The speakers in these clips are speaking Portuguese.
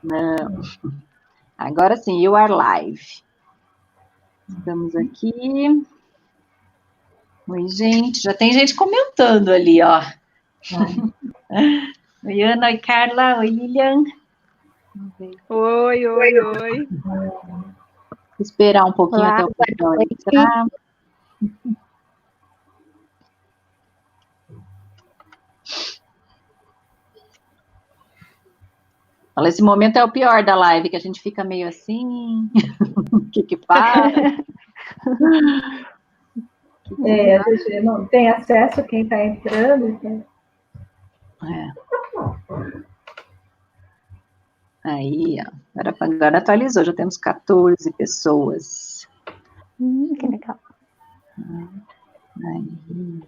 Não. Agora sim, you are live. Estamos aqui. Oi, gente. Já tem gente comentando ali, ó. Oi, Ana. Oi, Carla. Oi, Lilian. Oi. Vou esperar um pouquinho até o pessoal entrar. Olha, esse momento é o pior da live, que a gente fica meio assim, o que faz? A gente não tem acesso a quem está entrando. Então... Aí, ó, agora atualizou, já temos 14 pessoas. Que legal. Aí.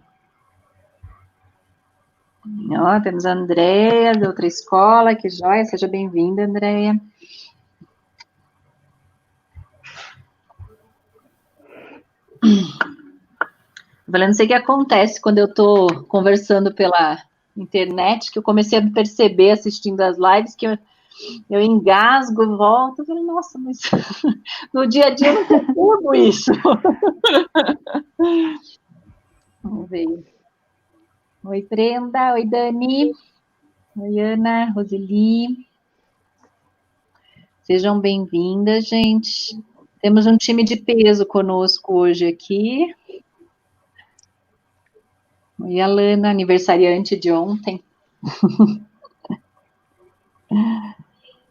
Ó, temos a Andréia, de outra escola, que joia, seja bem-vinda, Andréia. Eu não sei o que acontece quando eu estou conversando pela internet, que eu comecei a perceber, assistindo as lives, que eu engasgo, volto, eu falei, nossa, mas no dia a dia eu não percebo isso. Vamos ver. Oi, Brenda. Oi, Dani. Oi, Ana, Roseli. Sejam bem-vindas, gente. Temos um time de peso conosco hoje aqui. Oi, Alana, aniversariante de ontem.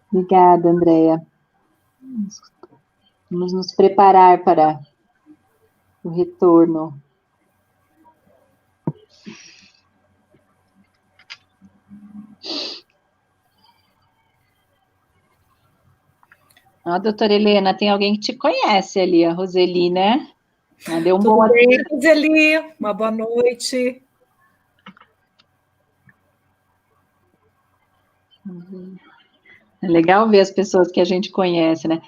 Obrigada, Andréia. Vamos nos preparar para o retorno. Ó, doutora Helena, tem alguém que te conhece ali, a Roseli, né? Deu um Tudo bem, Roseli? Uma boa noite. É legal ver as pessoas que a gente conhece, né?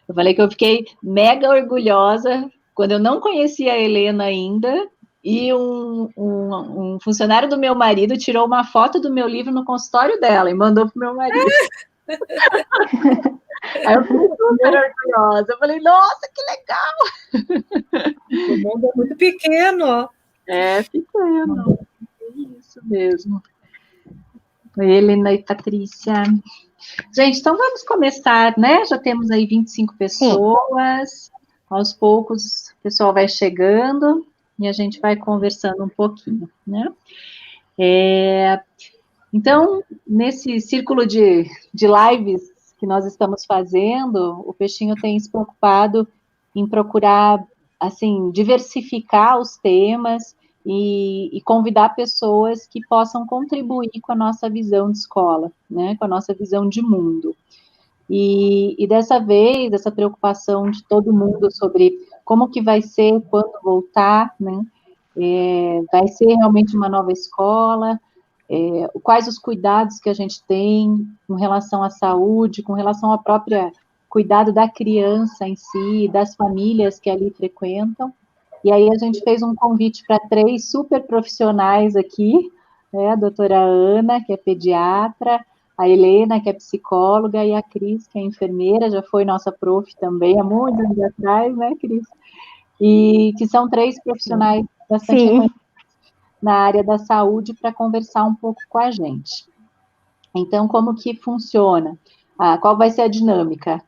Eu falei que eu fiquei mega orgulhosa quando eu não conhecia a Helena ainda, e um funcionário do meu marido tirou uma foto do meu livro no consultório dela e mandou pro meu marido. Aí eu fiquei super orgulhosa. Eu falei, nossa, que legal! O mundo é muito pequeno. É pequeno. É isso mesmo. Oi, Helena e Patrícia. Gente, então vamos começar, né? Já temos aí 25 pessoas. Sim. Aos poucos o pessoal vai chegando e a gente vai conversando um pouquinho, né? Então, nesse círculo de lives que nós estamos fazendo, o Peixinho tem se preocupado em procurar, assim, diversificar os temas e convidar pessoas que possam contribuir com a nossa visão de escola, né, com a nossa visão de mundo. E dessa vez, essa preocupação de todo mundo sobre como que vai ser quando voltar, né, vai ser realmente uma nova escola, quais os cuidados que a gente tem com relação à saúde, com relação ao próprio cuidado da criança em si, das famílias que ali frequentam. E aí a gente fez um convite para 3 super profissionais aqui, né, a doutora Ana, que é pediatra, a Helena, que é psicóloga, e a Cris, que é enfermeira, já foi nossa prof também, há muitos anos atrás, né, Cris? E que são 3 profissionais bastante reconhecidos na área da saúde para conversar um pouco com a gente. Então, como que funciona? Qual vai ser a dinâmica?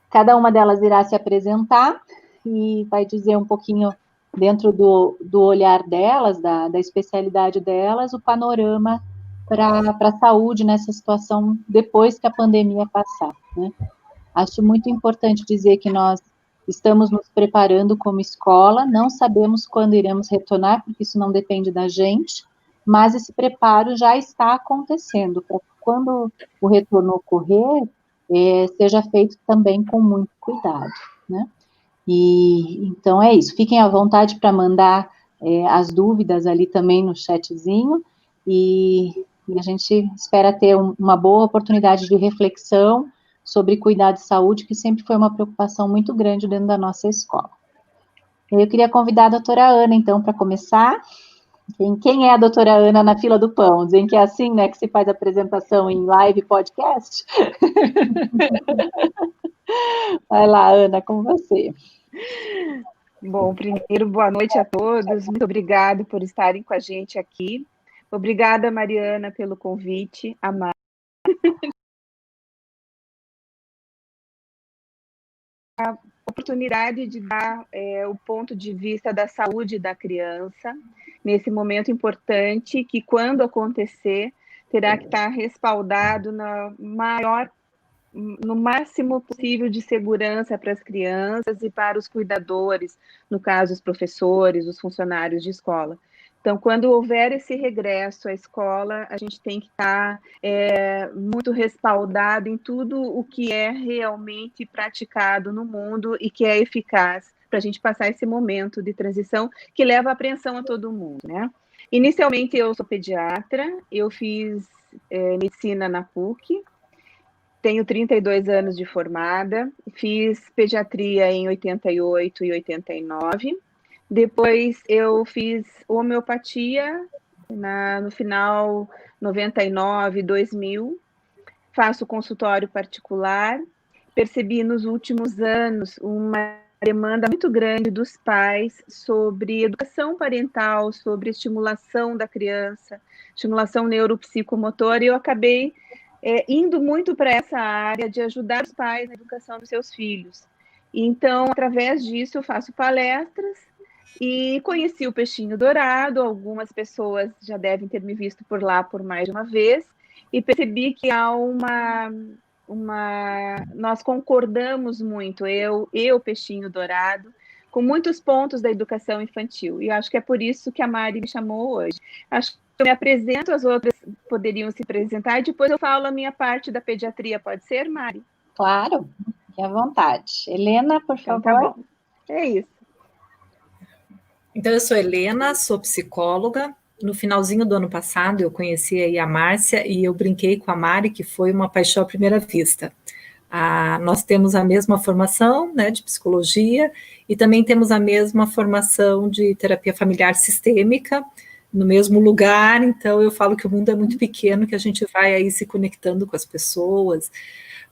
Cada uma delas irá se apresentar e vai dizer um pouquinho, dentro do olhar delas, da especialidade delas, o panorama para a saúde nessa situação depois que a pandemia passar, né? Acho muito importante dizer que nós estamos nos preparando como escola, não sabemos quando iremos retornar, porque isso não depende da gente, mas esse preparo já está acontecendo, para que quando o retorno ocorrer, seja feito também com muito cuidado, né? E então é isso, fiquem à vontade para mandar as dúvidas ali também no chatzinho, e a gente espera ter uma boa oportunidade de reflexão sobre cuidado de saúde, que sempre foi uma preocupação muito grande dentro da nossa escola. Eu queria convidar a doutora Ana, então, para começar. Quem é a doutora Ana na fila do pão? Dizem que é assim, né, que se faz apresentação em live podcast. Vai lá, Ana, com você. Bom, primeiro, boa noite a todos. Muito obrigada por estarem com a gente aqui. Obrigada, Mariana, pelo convite. A oportunidade de dar o ponto de vista da saúde da criança nesse momento importante que, quando acontecer, terá que estar respaldado no máximo possível de segurança para as crianças e para os cuidadores, no caso, os professores, os funcionários de escola. Então, quando houver esse regresso à escola, a gente tem que estar muito respaldado em tudo o que é realmente praticado no mundo e que é eficaz para a gente passar esse momento de transição que leva a apreensão a todo mundo, né? Inicialmente, eu sou pediatra, eu fiz medicina na PUC, tenho 32 anos de formada, fiz pediatria em 88 e 89, depois eu fiz homeopatia no final 99, 2000, faço consultório particular, percebi nos últimos anos uma demanda muito grande dos pais sobre educação parental, sobre estimulação da criança, estimulação neuropsicomotora, e eu acabei indo muito para essa área de ajudar os pais na educação dos seus filhos. Então, através disso, eu faço palestras e conheci o peixinho dourado. Algumas pessoas já devem ter me visto por lá por mais de uma vez, e percebi que há nós concordamos muito, eu e o peixinho dourado, com muitos pontos da educação infantil, e acho que é por isso que a Mari me chamou hoje. Acho que eu me apresento, as outras poderiam se apresentar, e depois eu falo a minha parte da pediatria, pode ser, Mari? Claro, fique à vontade. Helena, por favor. Então, tá bom. É isso. Então, eu sou Helena, sou psicóloga. No finalzinho do ano passado, eu conheci aí a Márcia e eu brinquei com a Mari, que foi uma paixão à primeira vista. Nós temos a mesma formação, né, de psicologia, e também temos a mesma formação de terapia familiar sistêmica, no mesmo lugar. Então eu falo que o mundo é muito pequeno, que a gente vai aí se conectando com as pessoas.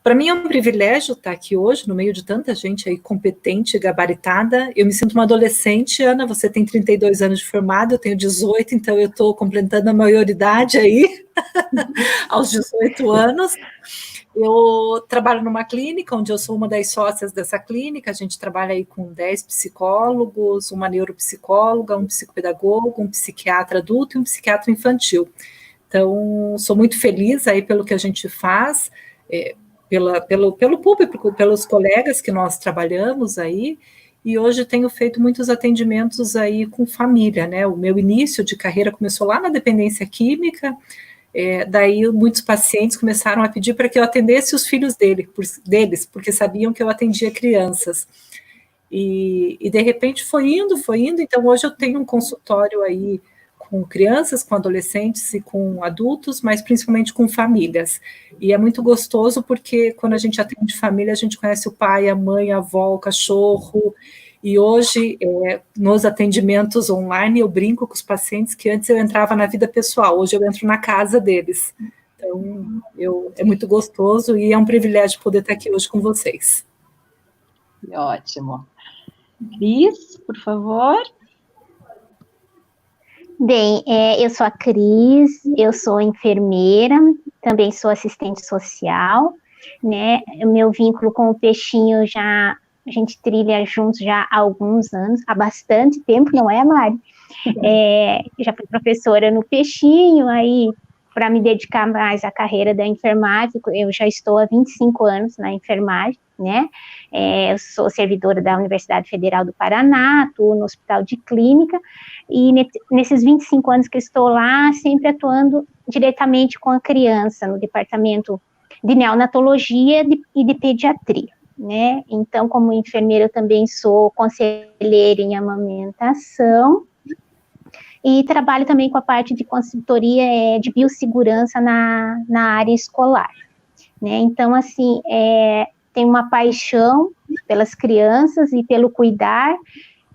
Para mim é um privilégio estar aqui hoje, no meio de tanta gente aí competente, gabaritada. Eu me sinto uma adolescente. Ana, você tem 32 anos de formada, eu tenho 18, então eu estou completando a maioridade aí, aos 18 anos. Eu trabalho numa clínica, onde eu sou uma das sócias dessa clínica. A gente trabalha aí com 10 psicólogos, uma neuropsicóloga, um psicopedagogo, um psiquiatra adulto e um psiquiatra infantil. Então, sou muito feliz aí pelo que a gente faz, pelo público, pelos colegas que nós trabalhamos aí, e hoje tenho feito muitos atendimentos aí com família, né? O meu início de carreira começou lá na dependência química. Daí muitos pacientes começaram a pedir para que eu atendesse os filhos deles, porque sabiam que eu atendia crianças. E de repente foi indo, então hoje eu tenho um consultório aí com crianças, com adolescentes e com adultos, mas principalmente com famílias. E é muito gostoso porque quando a gente atende família, a gente conhece o pai, a mãe, a avó, o cachorro. E hoje, nos atendimentos online, eu brinco com os pacientes que antes eu entrava na vida pessoal, hoje eu entro na casa deles. Então, é muito gostoso e é um privilégio poder estar aqui hoje com vocês. Ótimo. Cris, por favor. Bem, eu sou a Cris, eu sou enfermeira, também sou assistente social, né? O meu vínculo com o peixinho a gente trilha juntos já há alguns anos, há bastante tempo, não é, Mari? Já fui professora no peixinho, aí para me dedicar mais à carreira da enfermagem, eu já estou há 25 anos na enfermagem, né? Eu sou servidora da Universidade Federal do Paraná, atuo no Hospital de Clínica, e nesses 25 anos que estou lá, sempre atuando diretamente com a criança, no departamento de neonatologia e de pediatria, né? Então, como enfermeira, eu também sou conselheira em amamentação, e trabalho também com a parte de consultoria de biossegurança na área escolar, né? Então, assim, tenho uma paixão pelas crianças e pelo cuidar,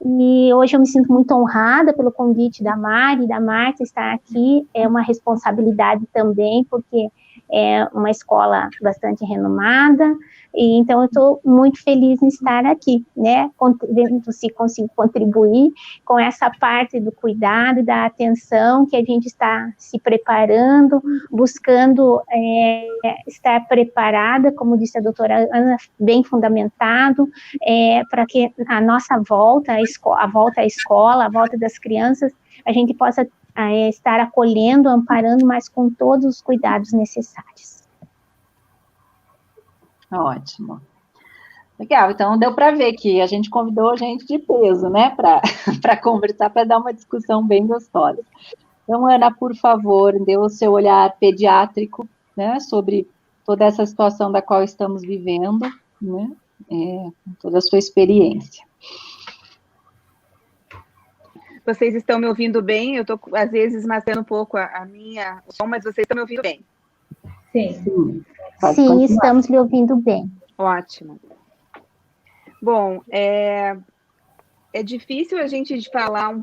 E hoje eu me sinto muito honrada pelo convite da Mari e da Marta estar aqui. É uma responsabilidade também, porque é uma escola bastante renomada, e então eu estou muito feliz em estar aqui, né, vendo se consigo contribuir com essa parte do cuidado, da atenção, que a gente está se preparando, buscando estar preparada, como disse a doutora Ana, bem fundamentado, para que a nossa volta, a volta à escola, a volta das crianças, a gente possa estar acolhendo, amparando, mas com todos os cuidados necessários. Ótimo. Legal, então deu para ver que a gente convidou gente de peso, né, para conversar, para dar uma discussão bem gostosa. Então, Ana, por favor, dê o seu olhar pediátrico, né, sobre toda essa situação da qual estamos vivendo, né, toda a sua experiência. Vocês estão me ouvindo bem? Eu estou, às vezes, matando um pouco o som, mas vocês estão me ouvindo bem? Sim. Sim, estamos lhe ouvindo bem. Ótimo. Bom, é difícil a gente falar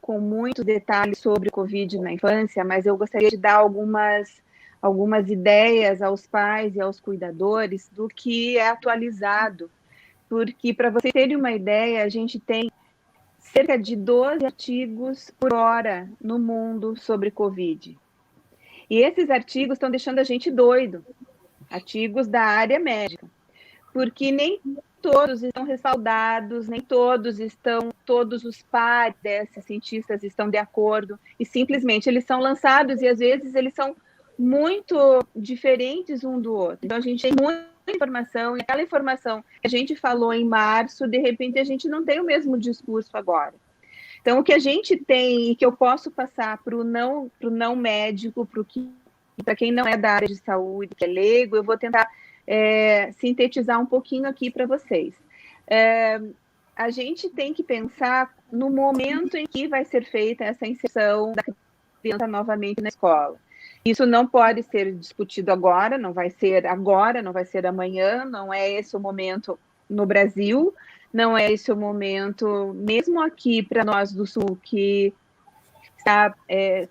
com muitos detalhes sobre o Covid na infância, mas eu gostaria de dar algumas ideias aos pais e aos cuidadores do que é atualizado, porque, para vocês terem uma ideia, a gente tem cerca de 12 artigos por hora no mundo sobre Covid. E esses artigos estão deixando a gente doido, artigos da área médica, porque nem todos estão respaldados, nem todos os pares desses cientistas estão de acordo, e simplesmente eles são lançados, e às vezes eles são muito diferentes um do outro. Então a gente tem muita informação, e aquela informação que a gente falou em março, de repente a gente não tem o mesmo discurso agora. Então o que a gente tem, e que eu posso passar para o não médico, para quem não é da área de saúde, que é leigo, eu vou tentar sintetizar um pouquinho aqui para vocês. A gente tem que pensar no momento em que vai ser feita essa inserção da criança novamente na escola. Isso não pode ser discutido agora, não vai ser amanhã, não é esse o momento no Brasil, não é esse o momento, mesmo aqui para nós do Sul, que está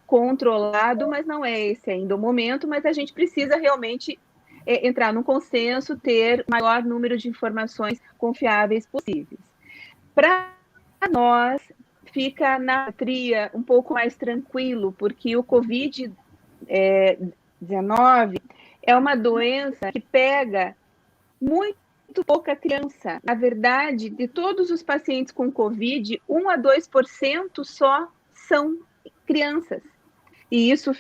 controlado, mas não é esse ainda o momento, mas a gente precisa realmente entrar num consenso, ter o maior número de informações confiáveis possíveis. Para nós, fica na tria um pouco mais tranquilo, porque o Covid-19 é uma doença que pega muito pouca criança. Na verdade, de todos os pacientes com Covid, 1 a 2% só são crianças. E isso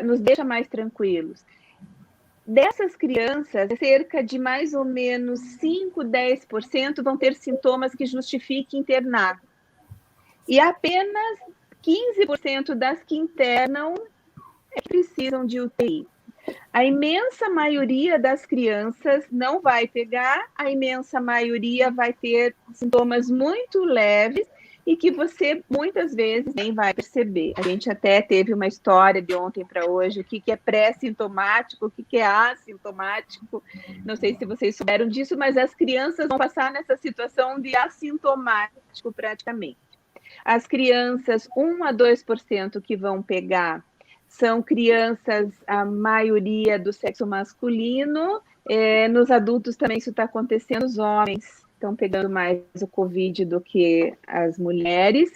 nos deixa mais tranquilos. Dessas crianças, cerca de mais ou menos 5, 10% vão ter sintomas que justifiquem internar. E apenas 15% das que internam precisam de UTI. A imensa maioria das crianças não vai pegar, a imensa maioria vai ter sintomas muito leves e que você muitas vezes nem vai perceber. A gente até teve uma história de ontem para hoje, o que é pré-sintomático, o que é assintomático. Não sei se vocês souberam disso, mas as crianças vão passar nessa situação de assintomático praticamente. As crianças, 1 a 2% que vão pegar são crianças, a maioria do sexo masculino. Nos adultos também isso está acontecendo, os homens estão pegando mais o Covid do que as mulheres.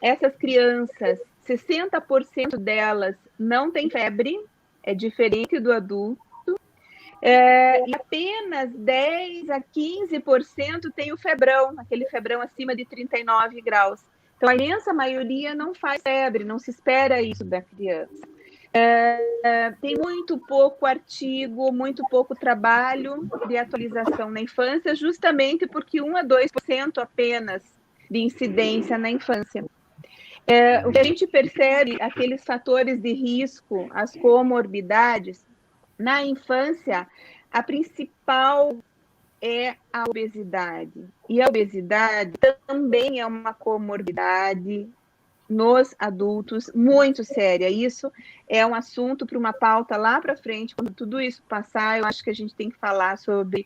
Essas crianças, 60% delas não têm febre, é diferente do adulto, e apenas 10 a 15% tem o febrão, aquele febrão acima de 39 graus. Então, a imensa maioria não faz febre, não se espera isso da criança. Tem muito pouco artigo, muito pouco trabalho de atualização na infância, justamente porque 1 a 2% apenas de incidência na infância. O que a gente percebe, aqueles fatores de risco, as comorbidades, na infância, a principal é a obesidade. E a obesidade também é uma comorbidade nos adultos muito séria. Isso é um assunto para uma pauta lá para frente. Quando tudo isso passar, eu acho que a gente tem que falar sobre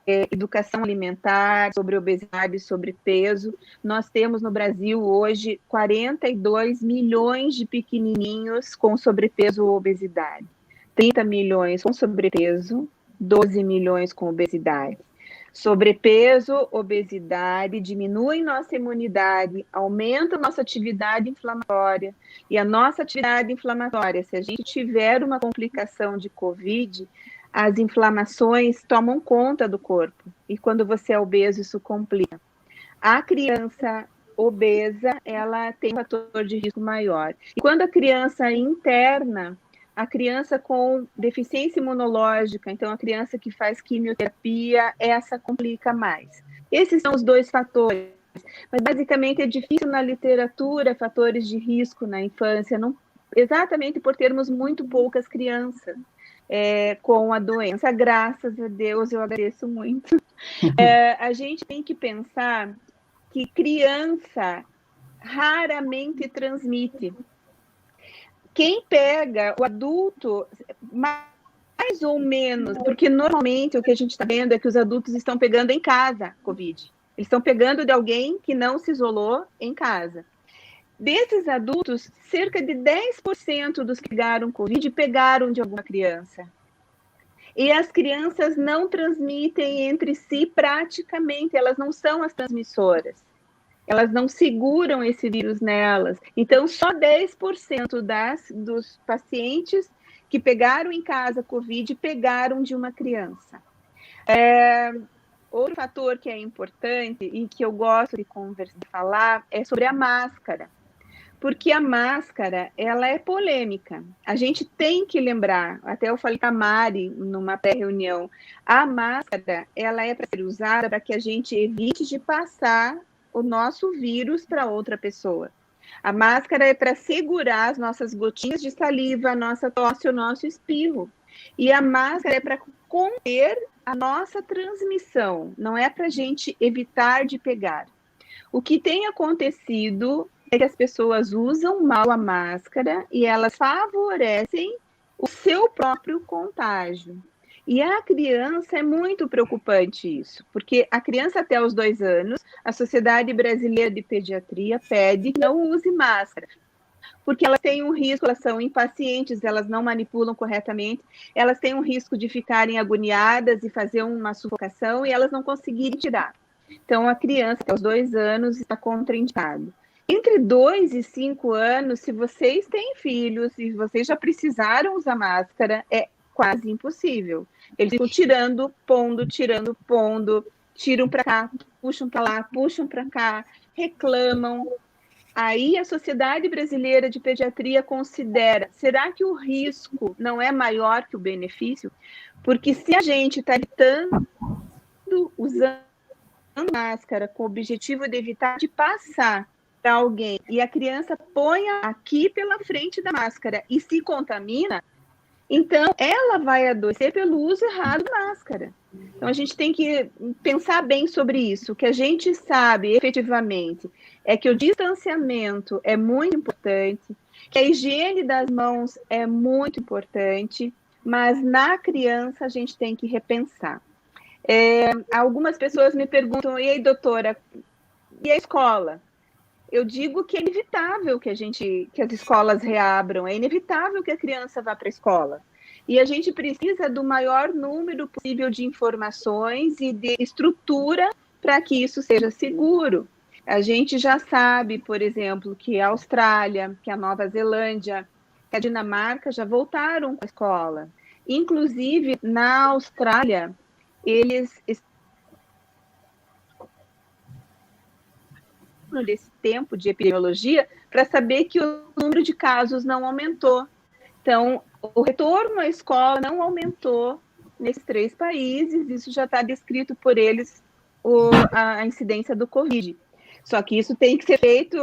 educação alimentar, sobre obesidade, sobre peso. Nós temos no Brasil hoje 42 milhões de pequenininhos com sobrepeso ou obesidade, 30 milhões com sobrepeso, 12 milhões com obesidade. Sobrepeso, obesidade, diminuem nossa imunidade, aumenta nossa atividade inflamatória, e a nossa atividade inflamatória, se a gente tiver uma complicação de COVID, as inflamações tomam conta do corpo, e quando você é obeso, isso complica. A criança obesa, ela tem um fator de risco maior. E quando a criança interna, a criança com deficiência imunológica, então a criança que faz quimioterapia, essa complica mais. Esses são os dois fatores. Mas basicamente é difícil na literatura fatores de risco na infância, não, exatamente por termos muito poucas crianças com a doença. Graças a Deus, eu agradeço muito. A gente tem que pensar que criança raramente transmite. Quem pega o adulto, mais ou menos, porque normalmente o que a gente está vendo é que os adultos estão pegando em casa Covid. Eles estão pegando de alguém que não se isolou em casa. Desses adultos, cerca de 10% dos que pegaram Covid pegaram de alguma criança. E as crianças não transmitem entre si praticamente, elas não são as transmissoras. Elas não seguram esse vírus nelas. Então, só 10% dos pacientes que pegaram em casa Covid pegaram de uma criança. Outro fator que é importante e que eu gosto de falar é sobre a máscara. Porque a máscara, ela é polêmica. A gente tem que lembrar, até eu falei com a Mari numa pré-reunião, a máscara, ela é para ser usada para que a gente evite de passar o nosso vírus para outra pessoa. A máscara é para segurar as nossas gotinhas de saliva, a nossa tosse, o nosso espirro. E a máscara é para conter a nossa transmissão, não é para a gente evitar de pegar. O que tem acontecido é que as pessoas usam mal a máscara e elas favorecem o seu próprio contágio. E a criança é muito preocupante isso, porque a criança até os 2 anos, a Sociedade Brasileira de Pediatria pede que não use máscara, porque elas têm um risco, elas são impacientes, elas não manipulam corretamente, elas têm um risco de ficarem agoniadas e fazer uma sufocação e elas não conseguirem tirar. Então, a criança até os 2 anos está contraindicado. Entre 2 e 5 anos, se vocês têm filhos, se vocês já precisaram usar máscara, é quase impossível. Eles ficam tirando, pondo, tiram para cá, puxam para lá, puxam para cá, reclamam. Aí a Sociedade Brasileira de Pediatria considera, será que o risco não é maior que o benefício? Porque se a gente está evitando, usando máscara com o objetivo de evitar de passar para alguém, e a criança põe aqui pela frente da máscara e se contamina, então ela vai adoecer pelo uso errado da máscara. Então a gente tem que pensar bem sobre isso. O que a gente sabe efetivamente é que o distanciamento é muito importante, que a higiene das mãos é muito importante, mas na criança a gente tem que repensar. Algumas pessoas me perguntam, e aí, doutora, e a escola? Eu digo que é inevitável que as escolas reabram, é inevitável que a criança vá para a escola. E a gente precisa do maior número possível de informações e de estrutura para que isso seja seguro. A gente já sabe, por exemplo, que a Austrália, que a Nova Zelândia, que a Dinamarca já voltaram para a escola. Inclusive, na Austrália, eles desse tempo de epidemiologia para saber que o número de casos não aumentou. Então, o retorno à escola não aumentou nesses 3 países, isso já está descrito por eles, a incidência do Covid. Só que isso tem que ser feito,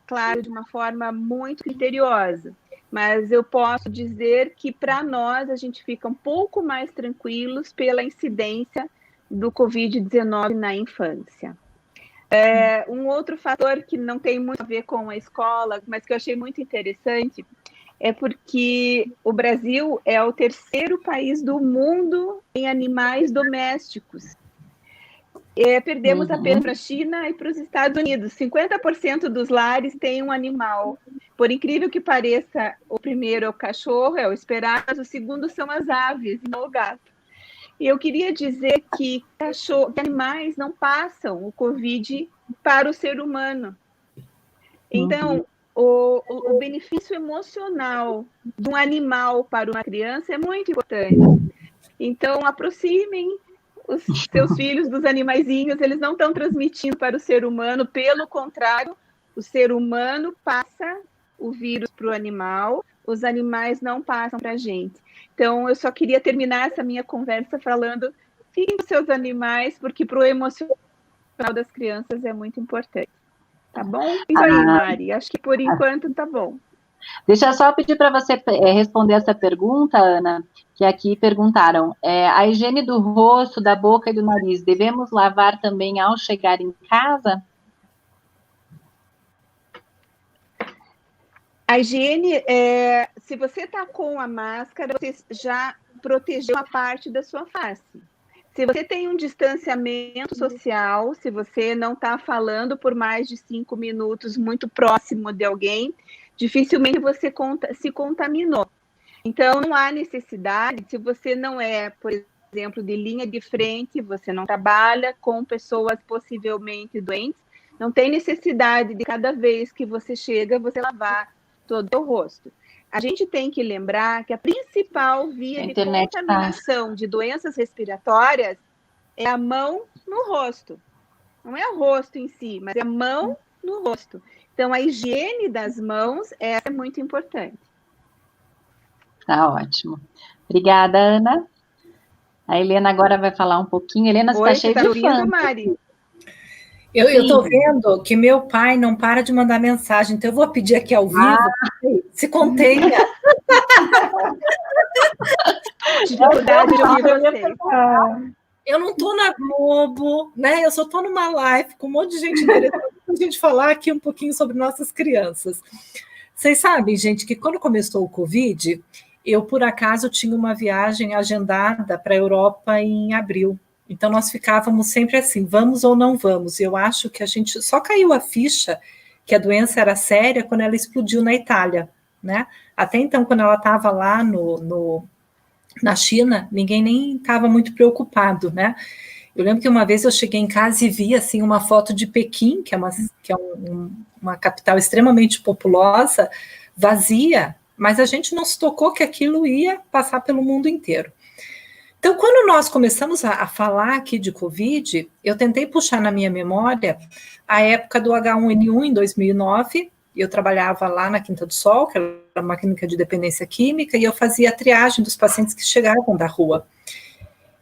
claro, de uma forma muito criteriosa. Mas eu posso dizer que, para nós, a gente fica um pouco mais tranquilos pela incidência do Covid-19 na infância. Um outro fator que não tem muito a ver com a escola, mas que eu achei muito interessante, é porque o Brasil é o terceiro país do mundo em animais domésticos. Perdemos apenas para a China e para os Estados Unidos. 50% dos lares têm um animal. Por incrível que pareça, o primeiro é o cachorro, é o esperado, mas o segundo são as aves, e não o gato. E eu queria dizer que animais não passam o Covid para o ser humano. Então, o benefício emocional de um animal para uma criança é muito importante. Então, aproximem os seus filhos dos animaizinhos, eles não estão transmitindo para o ser humano, pelo contrário, o ser humano passa o vírus para o animal, os animais não passam para a gente. Então, eu só queria terminar essa minha conversa falando, fiquem com seus animais, porque para o emocional das crianças é muito importante. Tá bom? Isso aí, Mari. Acho que por enquanto tá bom. Deixa eu só pedir para você responder essa pergunta, Ana, que aqui perguntaram. A higiene do rosto, da boca e do nariz, devemos lavar também ao chegar em casa? A higiene, se você está com a máscara, você já protegeu uma parte da sua face. Se você tem um distanciamento social, se você não está falando por mais de 5 minutos muito próximo de alguém, dificilmente você se contaminou. Então, não há necessidade, se você não é, por exemplo, de linha de frente, você não trabalha com pessoas possivelmente doentes, não tem necessidade de cada vez que você chega, você lavar todo o rosto. A gente tem que lembrar que a principal via de contaminação de doenças respiratórias é a mão no rosto. Não é o rosto em si, mas é a mão no rosto. Então, a higiene das mãos é muito importante. Tá ótimo. Obrigada, Ana. A Helena agora vai falar um pouquinho. Helena, você está cheia de fã. Mari? Eu estou vendo que meu pai não para de mandar mensagem, então eu vou pedir aqui ao vivo, se contenha. Dificuldade de ouvir vocês. Eu não estou na Globo, né? Eu só estou numa live com um monte de gente interessante para a gente falar aqui um pouquinho sobre nossas crianças. Vocês sabem, gente, que quando começou o Covid, eu, por acaso, tinha uma viagem agendada para a Europa em abril. Então, nós ficávamos sempre assim, vamos ou não vamos? E eu acho que a gente só caiu a ficha que a doença era séria quando ela explodiu na Itália, né? Até então, quando ela estava lá na China, ninguém nem estava muito preocupado, né? Eu lembro que uma vez eu cheguei em casa e vi, assim, uma foto de Pequim, que é uma capital extremamente populosa, vazia, mas a gente não se tocou que aquilo ia passar pelo mundo inteiro. Então, quando nós começamos a falar aqui de Covid, eu tentei puxar na minha memória a época do H1N1 em 2009, eu trabalhava lá na Quinta do Sol, que era uma clínica de dependência química, e eu fazia a triagem dos pacientes que chegavam da rua.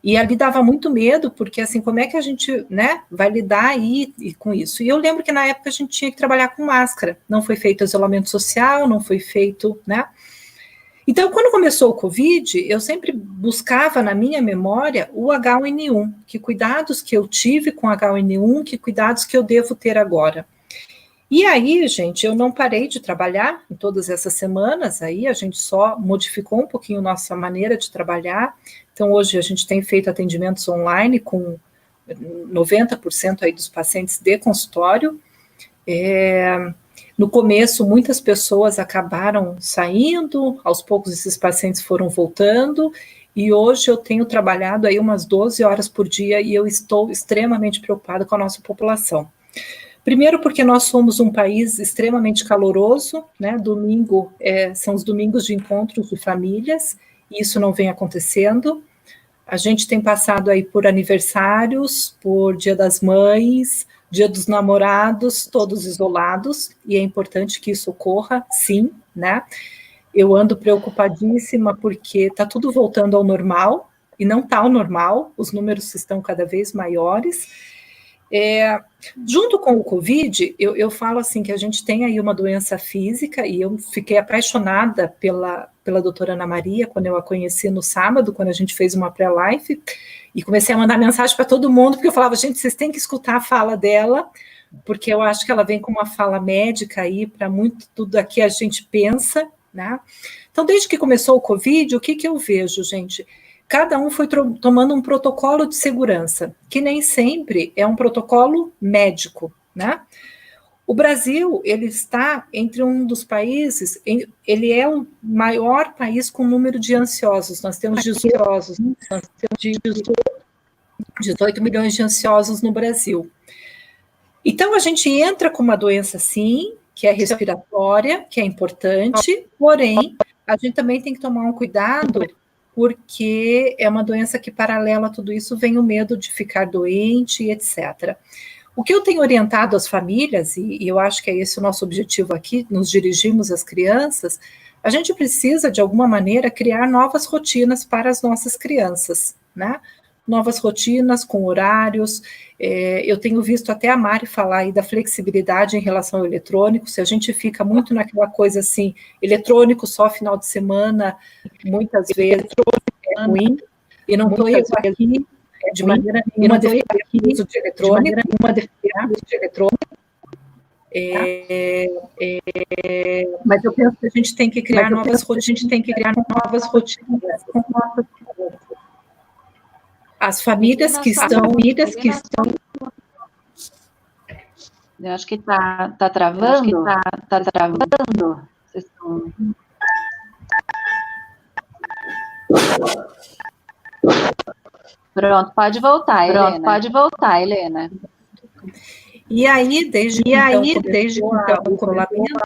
E ali dava muito medo, porque assim, como é que a gente, né, vai lidar aí com isso? E eu lembro que na época a gente tinha que trabalhar com máscara, não foi feito isolamento social, não foi feito, né? Então, quando começou o Covid, eu sempre buscava na minha memória o H1N1, que cuidados que eu tive com H1N1, que cuidados que eu devo ter agora. E aí, gente, eu não parei de trabalhar em todas essas semanas, aí a gente só modificou um pouquinho nossa maneira de trabalhar. Então, hoje a gente tem feito atendimentos online com 90% aí dos pacientes de consultório. No começo, muitas pessoas acabaram saindo, aos poucos esses pacientes foram voltando, e hoje eu tenho trabalhado aí umas 12 horas por dia e eu estou extremamente preocupada com a nossa população. Primeiro porque nós somos um país extremamente caloroso, né? Domingo são os domingos de encontros de famílias, e isso não vem acontecendo. A gente tem passado aí por aniversários, por Dia das Mães, Dia dos Namorados, todos isolados, e é importante que isso ocorra, sim, né? Eu ando preocupadíssima porque está tudo voltando ao normal, e não está ao normal, os números estão cada vez maiores. Junto com o Covid, eu falo assim que a gente tem aí uma doença física, e eu fiquei apaixonada pela doutora Ana Maria, quando eu a conheci no sábado, quando a gente fez uma pré-live, e comecei a mandar mensagem para todo mundo, porque eu falava, gente, vocês têm que escutar a fala dela, porque eu acho que ela vem com uma fala médica aí para muito tudo aqui a gente pensa, né? Então, desde que começou o Covid, o que eu vejo, gente? Cada um foi tomando um protocolo de segurança, que nem sempre é um protocolo médico, né? O Brasil, ele está entre um dos países, ele é o maior país com número de ansiosos. Nós temos 18 milhões de ansiosos no Brasil. Então, a gente entra com uma doença, sim, que é respiratória, que é importante, porém, a gente também tem que tomar um cuidado, porque é uma doença que, paralela a tudo isso, vem o medo de ficar doente, etc. O que eu tenho orientado às famílias, e eu acho que é esse o nosso objetivo aqui, nos dirigimos às crianças, a gente precisa, de alguma maneira, criar novas rotinas para as nossas crianças, né? Novas rotinas com horários. Eu tenho visto até a Mari falar aí da flexibilidade em relação ao eletrônico. Se a gente fica muito naquela coisa assim, eletrônico só final de semana, muitas vezes é ruim, e não estou aqui de maneira nenhuma defender o uso de eletrônico, mas eu penso que a gente tem que criar novas rotinas com nossas crianças. As famílias que estão... Eu acho que está travando. Está travando. Vocês estão... Pronto, pode voltar, Helena. E aí, desde então, o isolamento,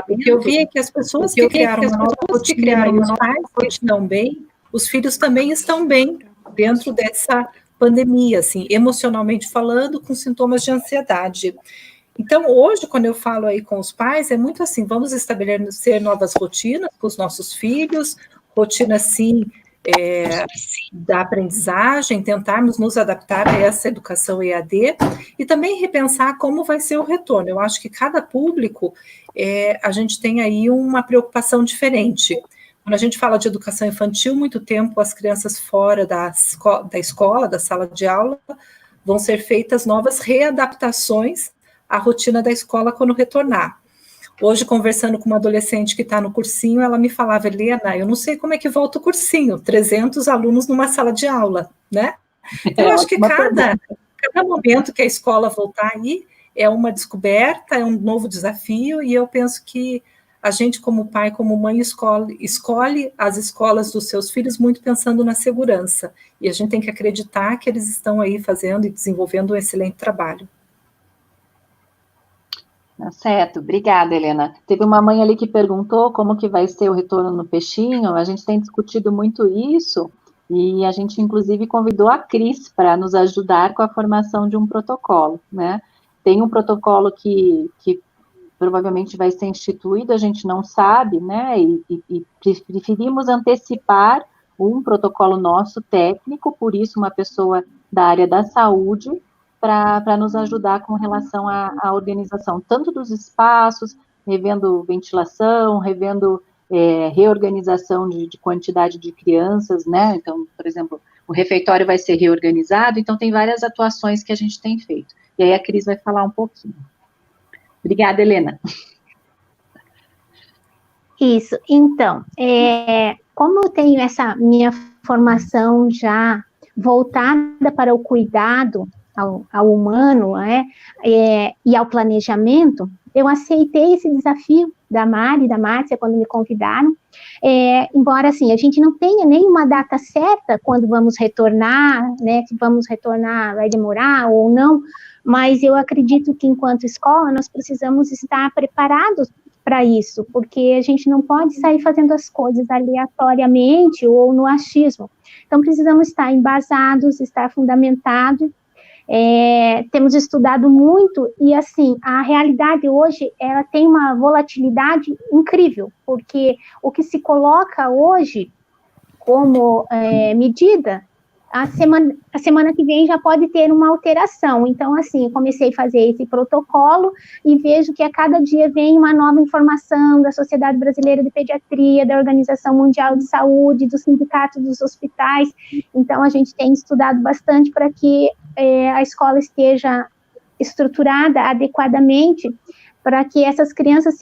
o que eu vi é que as pessoas que criaram uma nova rotina, os pais estão bem, os filhos também estão bem dentro dessa pandemia, assim, emocionalmente falando, com sintomas de ansiedade. Então, hoje, quando eu falo aí com os pais, é muito assim, vamos estabelecer novas rotinas com os nossos filhos, rotina, assim, da aprendizagem, tentarmos nos adaptar a essa educação EAD e também repensar como vai ser o retorno. Eu acho que cada público, a gente tem aí uma preocupação diferente. Quando a gente fala de educação infantil, muito tempo as crianças fora da escola, da sala de aula, vão ser feitas novas readaptações à rotina da escola quando retornar. Hoje, conversando com uma adolescente que está no cursinho, ela me falava, Helena, eu não sei como é que volta o cursinho, 300 alunos numa sala de aula, né? Então, eu acho que cada momento que a escola voltar aí é uma descoberta, é um novo desafio, e eu penso que a gente, como pai, como mãe, escolhe as escolas dos seus filhos muito pensando na segurança, e a gente tem que acreditar que eles estão aí fazendo e desenvolvendo um excelente trabalho. Certo, obrigada, Helena. Teve uma mãe ali que perguntou como que vai ser o retorno no peixinho. A gente tem discutido muito isso, e a gente, inclusive, convidou a Cris para nos ajudar com a formação de um protocolo, né? Tem um protocolo que provavelmente vai ser instituído, a gente não sabe, né? E preferimos antecipar um protocolo nosso técnico, por isso uma pessoa da área da saúde, para nos ajudar com relação à organização, tanto dos espaços, revendo ventilação, revendo reorganização de quantidade de crianças, né? Então, por exemplo, o refeitório vai ser reorganizado, então tem várias atuações que a gente tem feito. E aí a Cris vai falar um pouquinho. Obrigada, Helena. Isso, então, como eu tenho essa minha formação já voltada para o cuidado ao humano, e ao planejamento, eu aceitei esse desafio da Mari e da Márcia quando me convidaram, embora assim, a gente não tenha nenhuma data certa quando vamos retornar, né, se vamos retornar, vai demorar ou não, mas eu acredito que enquanto escola nós precisamos estar preparados para isso, porque a gente não pode sair fazendo as coisas aleatoriamente ou no achismo, então precisamos estar embasados, estar fundamentados. Temos estudado muito, e assim, a realidade hoje, ela tem uma volatilidade incrível, porque o que se coloca hoje como medida, a semana que vem já pode ter uma alteração. Então, assim, eu comecei a fazer esse protocolo e vejo que a cada dia vem uma nova informação da Sociedade Brasileira de Pediatria, da Organização Mundial de Saúde, do Sindicato dos Hospitais. Então, a gente tem estudado bastante para que a escola esteja estruturada adequadamente para que essas crianças,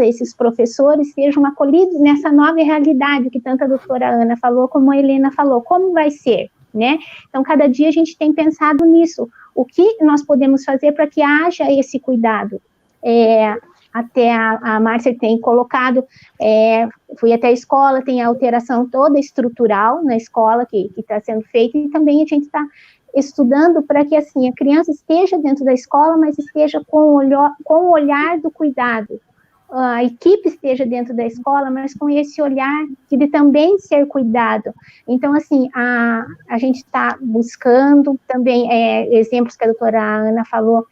esses professores sejam acolhidos nessa nova realidade que tanto a doutora Ana falou, como a Helena falou, como vai ser, né? Então, cada dia a gente tem pensado nisso, o que nós podemos fazer para que haja esse cuidado. Até a Márcia tem colocado, fui até a escola, tem a alteração toda estrutural na escola que está sendo feita, e também a gente está estudando para que, assim, a criança esteja dentro da escola, mas esteja com o olhar do cuidado. A equipe esteja dentro da escola, mas com esse olhar de também ser cuidado. Então, assim, a gente está buscando também exemplos que a doutora Ana falou,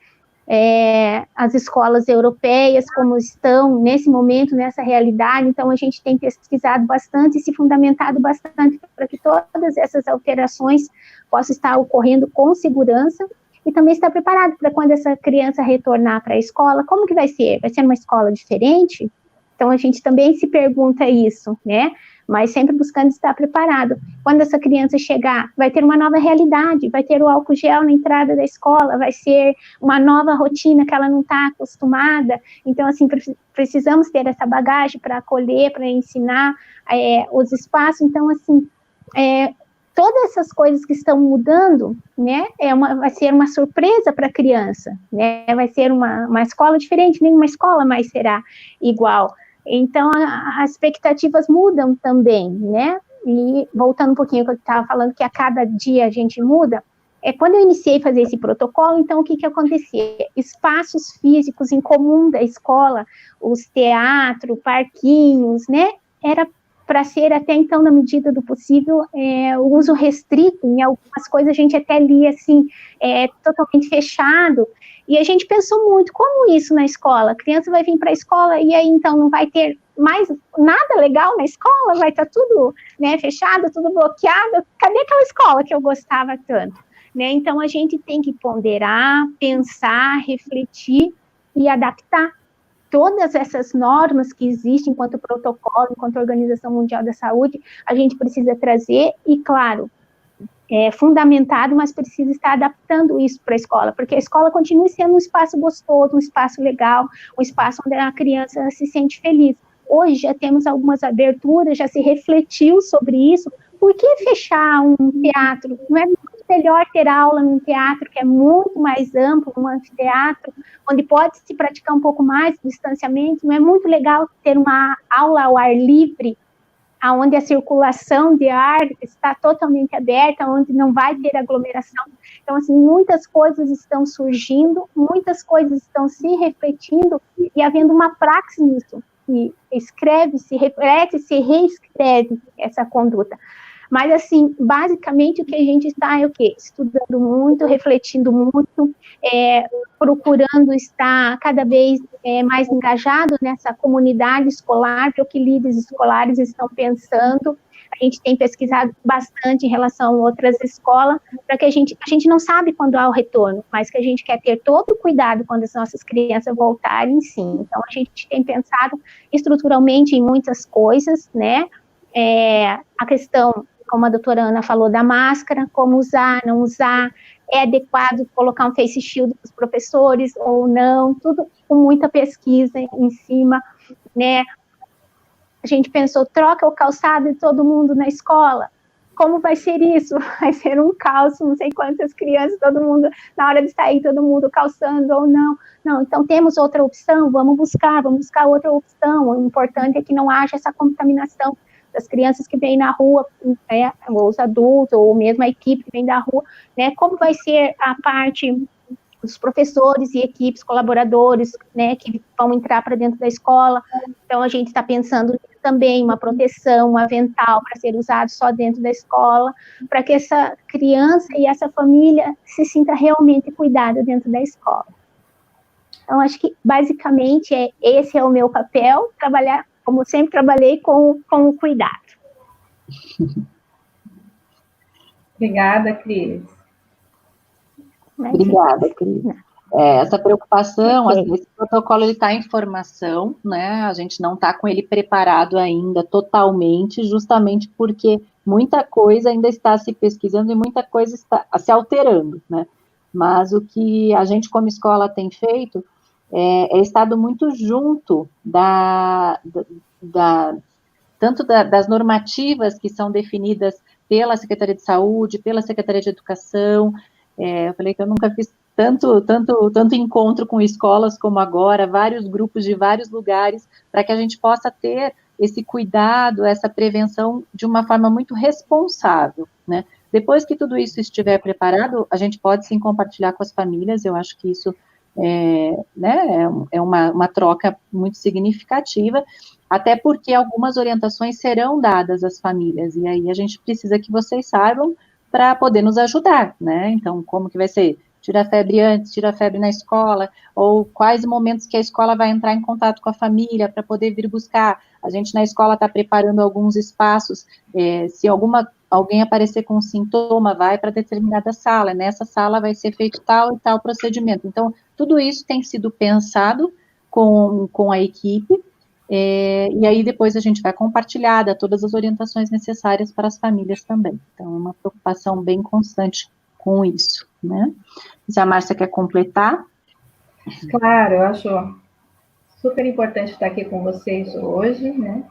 as escolas europeias, como estão nesse momento, nessa realidade. Então, a gente tem pesquisado bastante e se fundamentado bastante para que todas essas alterações possam estar ocorrendo com segurança, e também estar preparado para quando essa criança retornar para a escola, como que vai ser? Vai ser uma escola diferente? Então, a gente também se pergunta isso, né? Mas sempre buscando estar preparado. Quando essa criança chegar, vai ter uma nova realidade, vai ter o álcool gel na entrada da escola, vai ser uma nova rotina que ela não está acostumada. Então, assim, precisamos ter essa bagagem para acolher, para ensinar os espaços. Então, assim, todas essas coisas que estão mudando, né, vai ser uma surpresa para a criança, né? Vai ser uma escola diferente, nenhuma escola mais será igual. Então, as expectativas mudam também, né? E voltando um pouquinho ao que eu estava falando, que a cada dia a gente muda, quando eu iniciei a fazer esse protocolo, então, o que acontecia? Espaços físicos em comum da escola, os teatros, parquinhos, né? Era para ser, até então, na medida do possível, o uso restrito. Em algumas coisas a gente até lia, assim, totalmente fechado. E a gente pensou muito, como isso na escola? A criança vai vir para a escola e aí, então, não vai ter mais nada legal na escola? Vai estar tudo, né, fechado, tudo bloqueado? Cadê aquela escola que eu gostava tanto? Né? Então, a gente tem que ponderar, pensar, refletir e adaptar todas essas normas que existem enquanto protocolo, enquanto Organização Mundial da Saúde, a gente precisa trazer, e claro, fundamentado, mas precisa estar adaptando isso para a escola, porque a escola continua sendo um espaço gostoso, um espaço legal, um espaço onde a criança se sente feliz. Hoje já temos algumas aberturas, já se refletiu sobre isso. Por que fechar um teatro? Não é muito melhor ter aula num teatro que é muito mais amplo, um anfiteatro, onde pode se praticar um pouco mais de distanciamento? Não é muito legal ter uma aula ao ar livre, onde a circulação de ar está totalmente aberta, onde não vai ter aglomeração? Então, assim, muitas coisas estão surgindo, muitas coisas estão se refletindo e havendo uma praxis nisso, que escreve, se reflete, se reescreve essa conduta. Mas, assim, basicamente o que a gente está é o quê? Estudando muito, refletindo muito, procurando estar cada vez mais engajado nessa comunidade escolar, ver o que líderes escolares estão pensando. A gente tem pesquisado bastante em relação a outras escolas, para que a gente não sabe quando há o retorno, mas que a gente quer ter todo o cuidado quando as nossas crianças voltarem, sim. Então, a gente tem pensado estruturalmente em muitas coisas, né? A questão, como a doutora Ana falou, da máscara, como usar, não usar, é adequado colocar um face shield para os professores ou não, tudo com muita pesquisa em cima, né? A gente pensou, troca o calçado de todo mundo na escola. Como vai ser isso? Vai ser um caos, não sei quantas crianças, todo mundo, na hora de sair, todo mundo calçando ou não. Não, então temos outra opção, vamos buscar outra opção. O importante é que não haja essa contaminação das crianças que vêm na rua, né, ou os adultos, ou mesmo a equipe que vem da rua, né? Como vai ser a parte dos professores e equipes, colaboradores, né, que vão entrar para dentro da escola? Então, a gente está pensando também uma proteção, um avental para ser usado só dentro da escola, para que essa criança e essa família se sinta realmente cuidada dentro da escola. Então, acho que, basicamente, esse é o meu papel, trabalhar, como sempre trabalhei, com o cuidado. Obrigada, Cris. Obrigada, Cris. Essa preocupação, esse protocolo está em formação, né? A gente não está com ele preparado ainda totalmente, justamente porque muita coisa ainda está se pesquisando e muita coisa está se alterando, né? Mas o que a gente, como escola, tem feito é estado muito junto das normativas que são definidas pela Secretaria de Saúde, pela Secretaria de Educação. Eu falei que eu nunca fiz tanto encontro com escolas como agora, vários grupos de vários lugares, para que a gente possa ter esse cuidado, essa prevenção de uma forma muito responsável, né? Depois que tudo isso estiver preparado, a gente pode sim compartilhar com as famílias, eu acho que isso é uma troca muito significativa, até porque algumas orientações serão dadas às famílias, e aí a gente precisa que vocês saibam para poder nos ajudar, né? Então, como que vai ser? Tira a febre antes, tira a febre na escola, ou quais momentos que a escola vai entrar em contato com a família para poder vir buscar. A gente na escola está preparando alguns espaços, se alguém aparecer com um sintoma, vai para determinada sala, nessa sala vai ser feito tal e tal procedimento. Então, tudo isso tem sido pensado com a equipe, e aí depois a gente vai compartilhar, dar todas as orientações necessárias para as famílias também. Então, é uma preocupação bem constante com isso, né? Se a Márcia quer completar. Claro, eu acho super importante estar aqui com vocês hoje, né?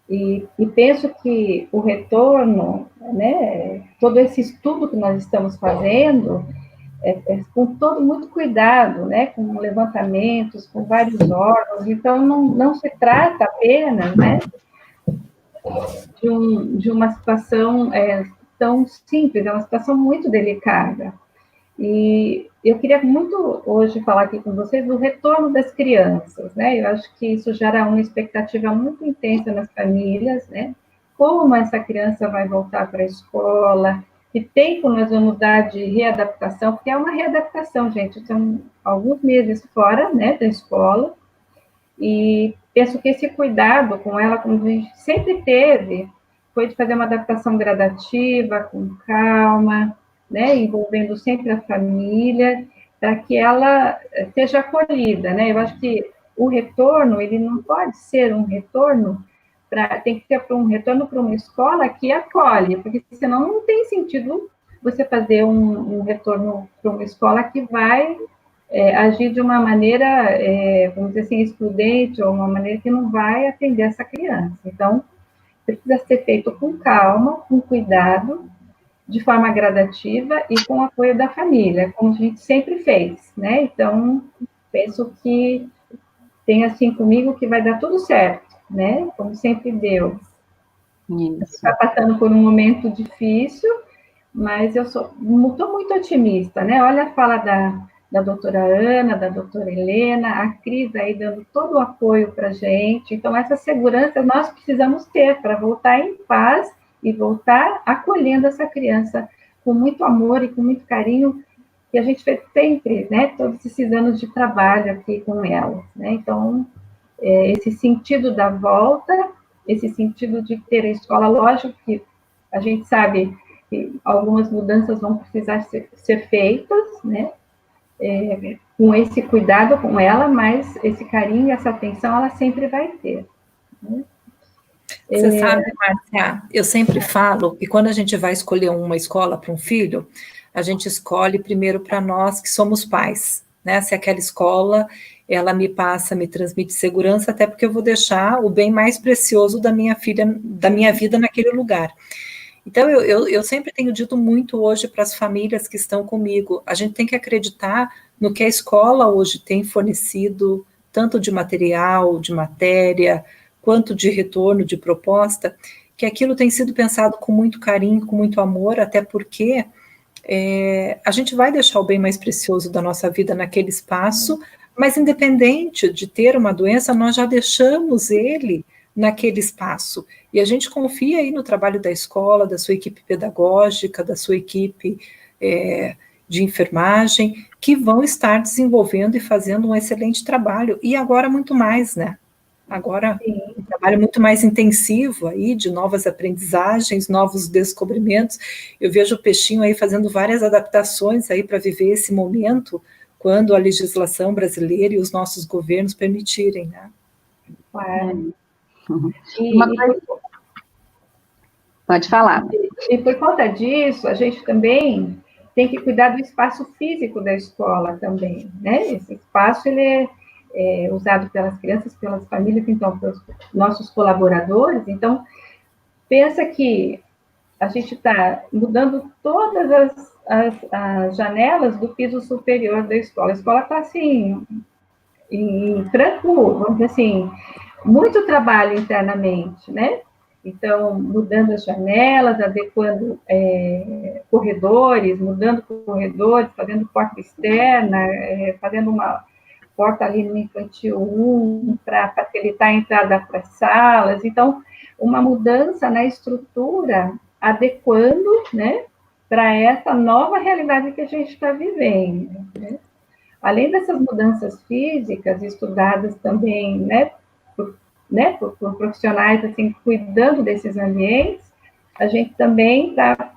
E penso que o retorno, né, todo esse estudo que nós estamos fazendo, com todo muito cuidado, né, com levantamentos, com vários órgãos, então não se trata apenas, né, de uma situação tão simples, é uma situação muito delicada. E eu queria muito hoje falar aqui com vocês do retorno das crianças, né? Eu acho que isso gera uma expectativa muito intensa nas famílias, né? Como essa criança vai voltar para a escola, que tempo nós vamos dar de readaptação, porque é uma readaptação, gente, são alguns meses fora, né, da escola, e penso que esse cuidado com ela, como a gente sempre teve, foi de fazer uma adaptação gradativa, com calma, né, envolvendo sempre a família, para que ela seja acolhida, né? Eu acho que o retorno, ele não pode ser um retorno tem que ser um retorno para uma escola que acolhe, porque senão não tem sentido você fazer um retorno para uma escola que vai agir de uma maneira, vamos dizer assim, excludente, ou uma maneira que não vai atender essa criança. Então, precisa ser feito com calma, com cuidado, de forma gradativa e com o apoio da família, como a gente sempre fez, né? Então, penso que tem assim comigo que vai dar tudo certo, né? Como sempre deu. Está passando por um momento difícil, mas eu estou muito otimista, né? Olha a fala da doutora Ana, da doutora Helena, a Cris aí dando todo o apoio para a gente. Então, essa segurança nós precisamos ter para voltar em paz e voltar acolhendo essa criança com muito amor e com muito carinho, que a gente fez sempre, né, todos esses anos de trabalho aqui com ela, né? Então, esse sentido da volta, esse sentido de ter a escola, lógico que a gente sabe que algumas mudanças vão precisar ser feitas, né, com esse cuidado com ela, mas esse carinho, essa atenção, ela sempre vai ter, né? Você sabe, Márcia, eu sempre falo que quando a gente vai escolher uma escola para um filho, a gente escolhe primeiro para nós que somos pais, né? Se aquela escola, ela me transmite segurança, até porque eu vou deixar o bem mais precioso da minha filha, da minha vida naquele lugar. Então, eu sempre tenho dito muito hoje para as famílias que estão comigo, a gente tem que acreditar no que a escola hoje tem fornecido, tanto de material, de matéria, quanto de retorno, de proposta, que aquilo tem sido pensado com muito carinho, com muito amor, até porque a gente vai deixar o bem mais precioso da nossa vida naquele espaço, mas independente de ter uma doença, nós já deixamos ele naquele espaço. E a gente confia aí no trabalho da escola, da sua equipe pedagógica, da sua equipe de enfermagem, que vão estar desenvolvendo e fazendo um excelente trabalho. E agora muito mais, né? Agora, um trabalho muito mais intensivo aí, de novas aprendizagens, novos descobrimentos. Eu vejo o Peixinho aí fazendo várias adaptações aí para viver esse momento, quando a legislação brasileira e os nossos governos permitirem, né? Claro. Pode falar. E por conta disso, a gente também tem que cuidar do espaço físico da escola também, né? Esse espaço, ele usado pelas crianças, pelas famílias, então, pelos nossos colaboradores. Então, pensa que a gente está mudando todas as janelas do piso superior da escola. A escola está, assim, em tranco, vamos dizer assim, muito trabalho internamente, né? Então, mudando as janelas, adequando corredores, mudando corredores, fazendo porta externa, fazendo uma porta ali no infantil 1 para facilitar a entrada para as salas. Então, uma mudança na estrutura, adequando, né, para essa nova realidade que a gente está vivendo, né? Além dessas mudanças físicas, estudadas também, né, por profissionais, assim, cuidando desses ambientes, a gente também está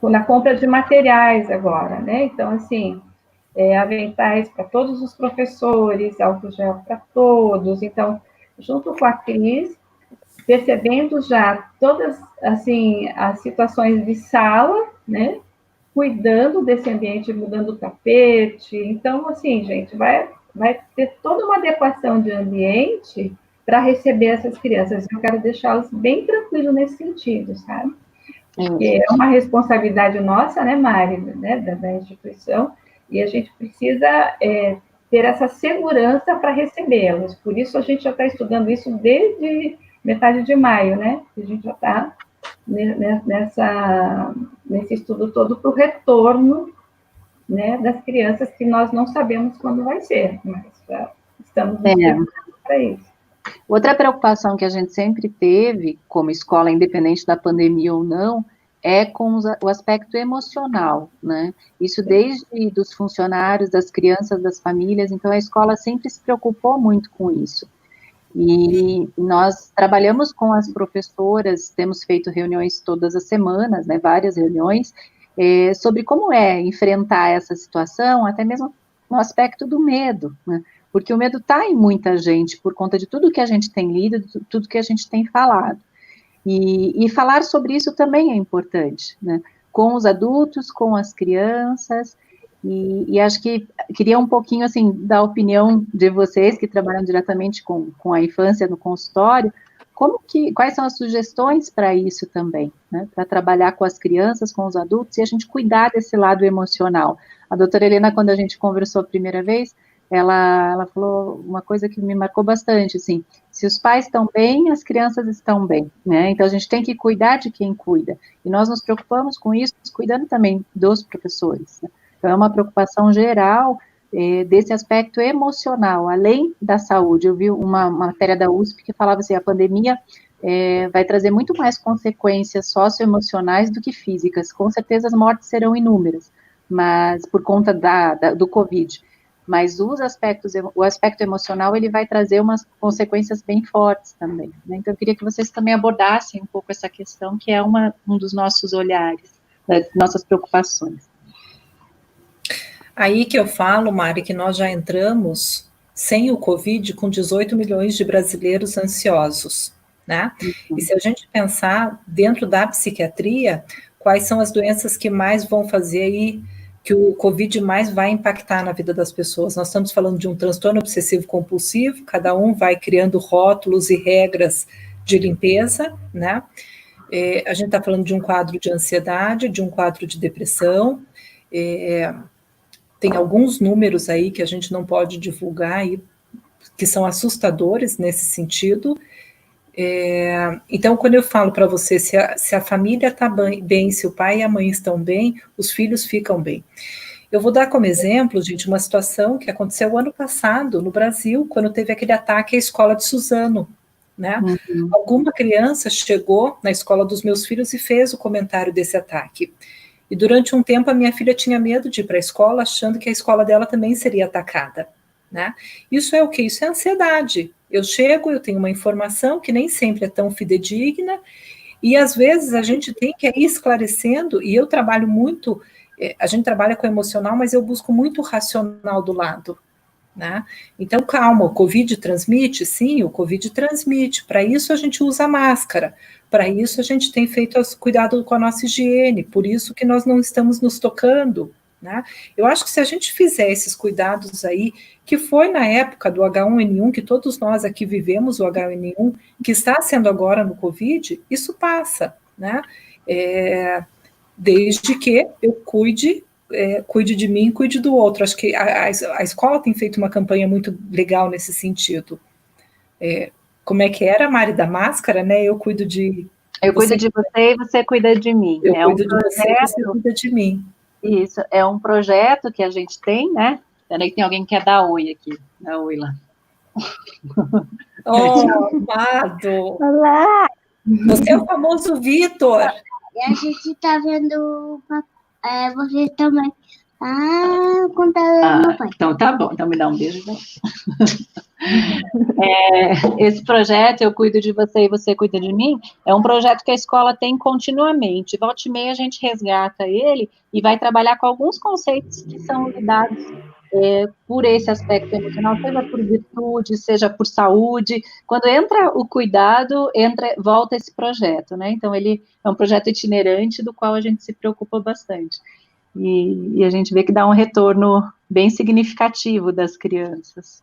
na compra de materiais agora, né? Então, assim, aventais para todos os professores, álcool gel para todos. Então, junto com a Cris, percebendo já todas, assim, as situações de sala, né? Cuidando desse ambiente, mudando o tapete. Então, assim, gente, vai ter toda uma adequação de ambiente para receber essas crianças. Eu quero deixá-los bem tranquilos nesse sentido, sabe? Porque é uma responsabilidade nossa, né, Mari, né, da instituição, e a gente precisa ter essa segurança para recebê-los. Por isso, a gente já está estudando isso desde metade de maio, né? A gente já está nesse estudo todo para o retorno, né, das crianças, que nós não sabemos quando vai ser, mas já estamos para isso. Outra preocupação que a gente sempre teve, como escola, independente da pandemia ou não, é com o aspecto emocional, né? Isso desde dos funcionários, das crianças, das famílias. Então, a escola sempre se preocupou muito com isso. E nós trabalhamos com as professoras, temos feito reuniões todas as semanas, né, várias reuniões, sobre como enfrentar essa situação, até mesmo no aspecto do medo, né, porque o medo está em muita gente, por conta de tudo que a gente tem lido, de tudo que a gente tem falado. E falar sobre isso também é importante, né, com os adultos, com as crianças. E acho que queria um pouquinho, assim, da opinião de vocês que trabalham diretamente com a infância no consultório, quais são as sugestões para isso também, né, para trabalhar com as crianças, com os adultos, e a gente cuidar desse lado emocional. A doutora Helena, quando a gente conversou a primeira vez, ela falou uma coisa que me marcou bastante, assim, se os pais estão bem, as crianças estão bem, né, então a gente tem que cuidar de quem cuida, e nós nos preocupamos com isso, cuidando também dos professores, né. Então, é uma preocupação geral desse aspecto emocional, além da saúde. Eu vi uma matéria da USP que falava assim, a pandemia vai trazer muito mais consequências socioemocionais do que físicas. Com certeza as mortes serão inúmeras, mas por conta do Covid. Mas o aspecto emocional, ele vai trazer umas consequências bem fortes também, né? Então, eu queria que vocês também abordassem um pouco essa questão, que é um dos nossos olhares, das nossas preocupações. Aí que eu falo, Mari, que nós já entramos sem o Covid com 18 milhões de brasileiros ansiosos, né? Uhum. E se a gente pensar dentro da psiquiatria, quais são as doenças que mais vão fazer aí, que o Covid mais vai impactar na vida das pessoas? Nós estamos falando de um transtorno obsessivo compulsivo, cada um vai criando rótulos e regras de limpeza, né? A gente está falando de um quadro de ansiedade, de um quadro de depressão, tem alguns números aí que a gente não pode divulgar, aí, que são assustadores nesse sentido. Então, quando eu falo para você, se a família está bem, se o pai e a mãe estão bem, os filhos ficam bem. Eu vou dar como exemplo, gente, uma situação que aconteceu ano passado no Brasil, quando teve aquele ataque à escola de Suzano, né? Uhum. Alguma criança chegou na escola dos meus filhos e fez o comentário desse ataque. E durante um tempo a minha filha tinha medo de ir para a escola, achando que a escola dela também seria atacada, né? Isso é o quê? Isso é ansiedade. Eu chego, eu tenho uma informação que nem sempre é tão fidedigna, e às vezes a gente tem que ir esclarecendo, e eu trabalho muito, a gente trabalha com emocional, mas eu busco muito o racional do lado, né? Então, calma, o Covid transmite? Sim, o Covid transmite. Para isso a gente usa máscara. Para isso a gente tem feito cuidado com a nossa higiene. Por isso que nós não estamos nos tocando, né? Eu acho que se a gente fizer esses cuidados aí, que foi na época do H1N1, que todos nós aqui vivemos o H1N1, que está sendo agora no Covid, isso passa, né? Desde que eu cuide de mim, cuide do outro. Acho que a escola tem feito uma campanha muito legal nesse sentido. Como é que era, Mari, da máscara, né? Eu cuido de... Eu cuido de você e você cuida de mim. Eu cuido de você e você cuida de mim. Isso, é um projeto que a gente tem, né? Peraí que tem alguém que quer dar oi aqui. Dá oi lá. Amado! Olá! Você é o famoso Vitor. E a gente está vendo você também. Contando papai. Então tá bom, então me dá um beijo. Esse projeto, Eu Cuido de Você e Você Cuida de Mim, é um projeto que a escola tem continuamente. Volta e meia a gente resgata ele e vai trabalhar com alguns conceitos que são lidados por esse aspecto emocional, seja por virtude, seja por saúde. Quando entra o cuidado, volta esse projeto, né? Então ele é um projeto itinerante do qual a gente se preocupa bastante. E a gente vê que dá um retorno bem significativo das crianças.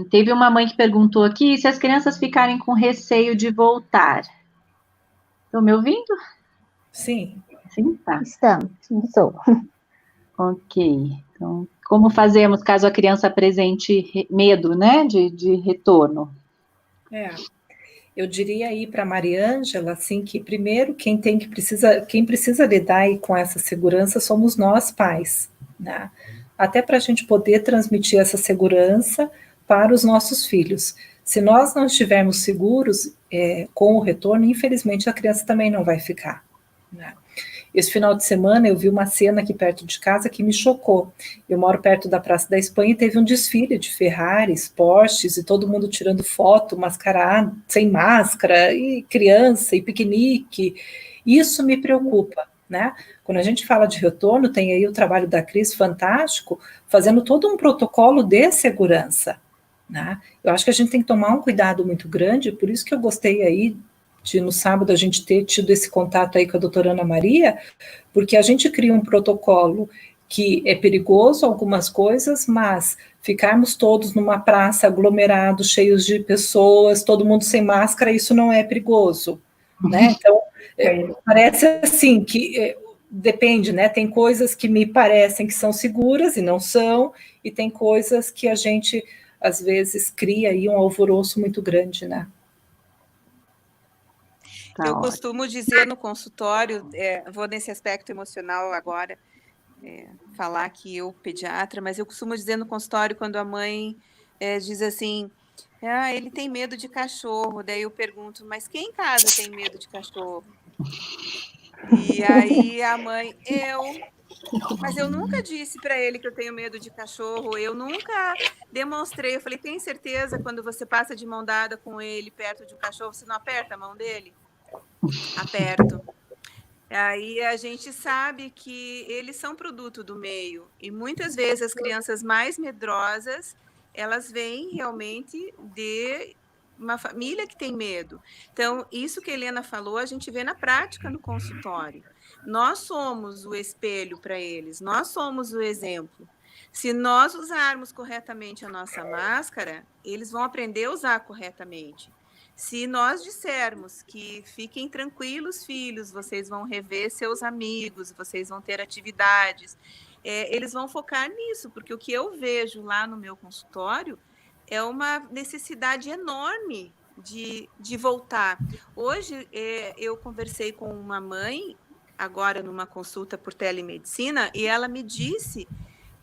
Teve uma mãe que perguntou aqui se as crianças ficarem com receio de voltar. Estão me ouvindo? Sim. Sim, tá. Estamos, estou. Ok. Então, como fazemos caso a criança apresente medo, né, de retorno? Eu diria aí para a Mariângela, assim, que primeiro quem precisa lidar aí com essa segurança somos nós pais, né? Até para a gente poder transmitir essa segurança para os nossos filhos. Se nós não estivermos seguros com o retorno, infelizmente a criança também não vai ficar, né? Esse final de semana eu vi uma cena aqui perto de casa que me chocou. Eu moro perto da Praça da Espanha e teve um desfile de Ferraris, Porsches e todo mundo tirando foto, mascarado, sem máscara, e criança, e piquenique. Isso me preocupa, né? Quando a gente fala de retorno, tem aí o trabalho da Cris fantástico, fazendo todo um protocolo de segurança, né? Eu acho que a gente tem que tomar um cuidado muito grande, por isso que eu gostei aí de no sábado a gente ter tido esse contato aí com a doutora Ana Maria, porque a gente cria um protocolo que é perigoso algumas coisas, mas ficarmos todos numa praça aglomerados, cheios de pessoas, todo mundo sem máscara, isso não é perigoso, né? Então, parece assim que depende, né? Tem coisas que me parecem que são seguras e não são, e tem coisas que a gente, às vezes, cria aí um alvoroço muito grande, né? Eu costumo dizer no consultório, vou nesse aspecto emocional agora, falar que eu, pediatra, mas eu costumo dizer no consultório quando a mãe diz assim, ele tem medo de cachorro, daí eu pergunto, mas quem em casa tem medo de cachorro? E aí a mãe, mas eu nunca disse para ele que eu tenho medo de cachorro, eu nunca demonstrei, eu falei, tem certeza quando você passa de mão dada com ele perto de um cachorro, você não aperta a mão dele? Aperto. Aí a gente sabe que eles são produto do meio e muitas vezes as crianças mais medrosas, elas vêm realmente de uma família que tem medo. Então, isso que a Helena falou, a gente vê na prática no consultório. Nós somos o espelho para eles, nós somos o exemplo. Se nós usarmos corretamente a nossa máscara, eles vão aprender a usar corretamente. Se nós dissermos que fiquem tranquilos, filhos, vocês vão rever seus amigos, vocês vão ter atividades, eles vão focar nisso, porque o que eu vejo lá no meu consultório é uma necessidade enorme de voltar. Hoje, eu conversei com uma mãe, agora numa consulta por telemedicina, e ela me disse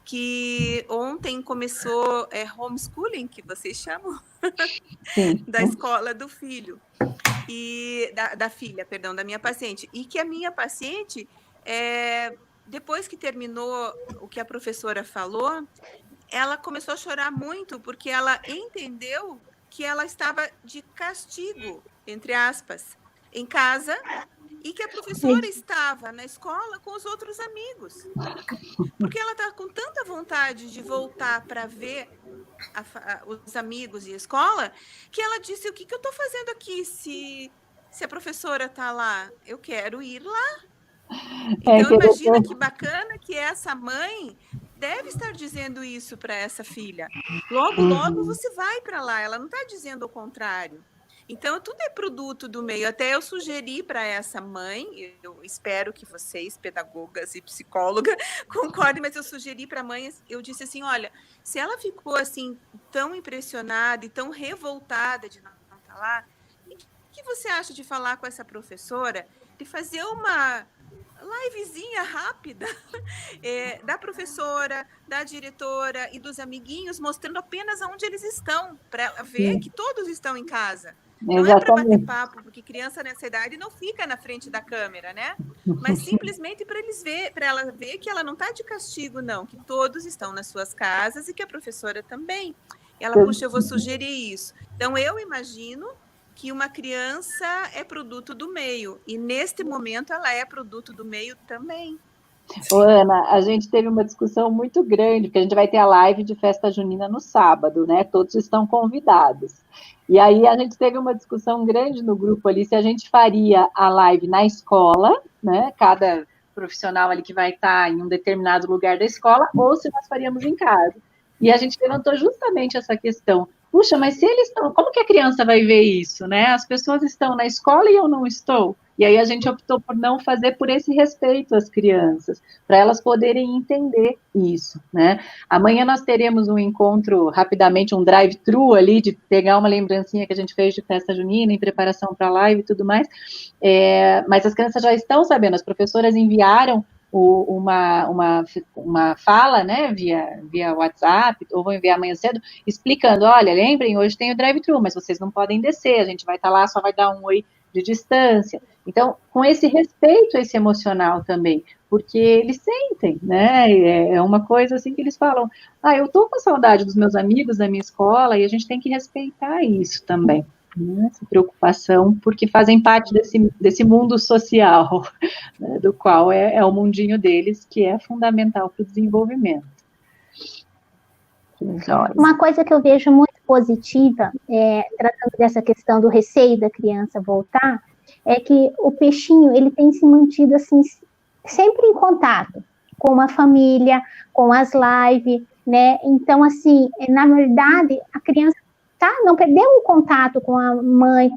que ontem começou homeschooling, que vocês chamam, da escola do filho, e da filha, perdão, da minha paciente, e que a minha paciente, depois que terminou o que a professora falou, ela começou a chorar muito, porque ela entendeu que ela estava de castigo, entre aspas, em casa, e que a professora estava na escola com os outros amigos. Porque ela está com tanta vontade de voltar para ver os amigos e a escola, que ela disse, o que eu estou fazendo aqui se a professora está lá? Eu quero ir lá. Então, imagina que bacana que essa mãe deve estar dizendo isso para essa filha. Logo, logo você vai para lá. Ela não está dizendo o contrário. Então, tudo é produto do meio. Até eu sugeri para essa mãe, eu espero que vocês, pedagogas e psicólogas, concordem, mas eu sugeri para a mãe, eu disse assim, olha, se ela ficou assim tão impressionada e tão revoltada de não estar lá, o que você acha de falar com essa professora, de fazer uma livezinha rápida da professora, da diretora e dos amiguinhos, mostrando apenas onde eles estão, para ela ver que todos estão em casa. Não é para bater papo, porque criança nessa idade não fica na frente da câmera, né? Mas simplesmente para ela ver que ela não está de castigo, não, que todos estão nas suas casas e que a professora também. Ela, puxa, eu vou sugerir isso. Então, eu imagino que uma criança é produto do meio, e neste momento ela é produto do meio também. Ô, Ana, a gente teve uma discussão muito grande, porque a gente vai ter a live de festa junina no sábado, né? Todos estão convidados. E aí a gente teve uma discussão grande no grupo ali, se a gente faria a live na escola, né? Cada profissional ali que vai estar em um determinado lugar da escola, ou se nós faríamos em casa. E a gente levantou justamente essa questão. Puxa, mas se eles estão, como que a criança vai ver isso, né? As pessoas estão na escola e eu não estou. E aí a gente optou por não fazer por esse respeito às crianças, para elas poderem entender isso, né? Amanhã nós teremos um encontro, rapidamente, um drive-thru ali, de pegar uma lembrancinha que a gente fez de festa junina, em preparação para a live e tudo mais, mas as crianças já estão sabendo, as professoras enviaram uma fala, né, via WhatsApp, ou vou enviar amanhã cedo, explicando, olha, lembrem, hoje tem o drive-thru, mas vocês não podem descer, a gente vai estar lá, só vai dar um oi de distância. Então, com esse respeito a esse emocional também, porque eles sentem, né, é uma coisa assim que eles falam, eu tô com saudade dos meus amigos da minha escola, e a gente tem que respeitar isso também, né, essa preocupação, porque fazem parte desse mundo social, né, do qual é o mundinho deles, que é fundamental para o desenvolvimento. Uma coisa que eu vejo muito positiva, tratando dessa questão do receio da criança voltar, é que o peixinho, ele tem se mantido, assim, sempre em contato com uma família, com as lives, né? Então, assim, na verdade, a criança não perdeu o contato com a mãe,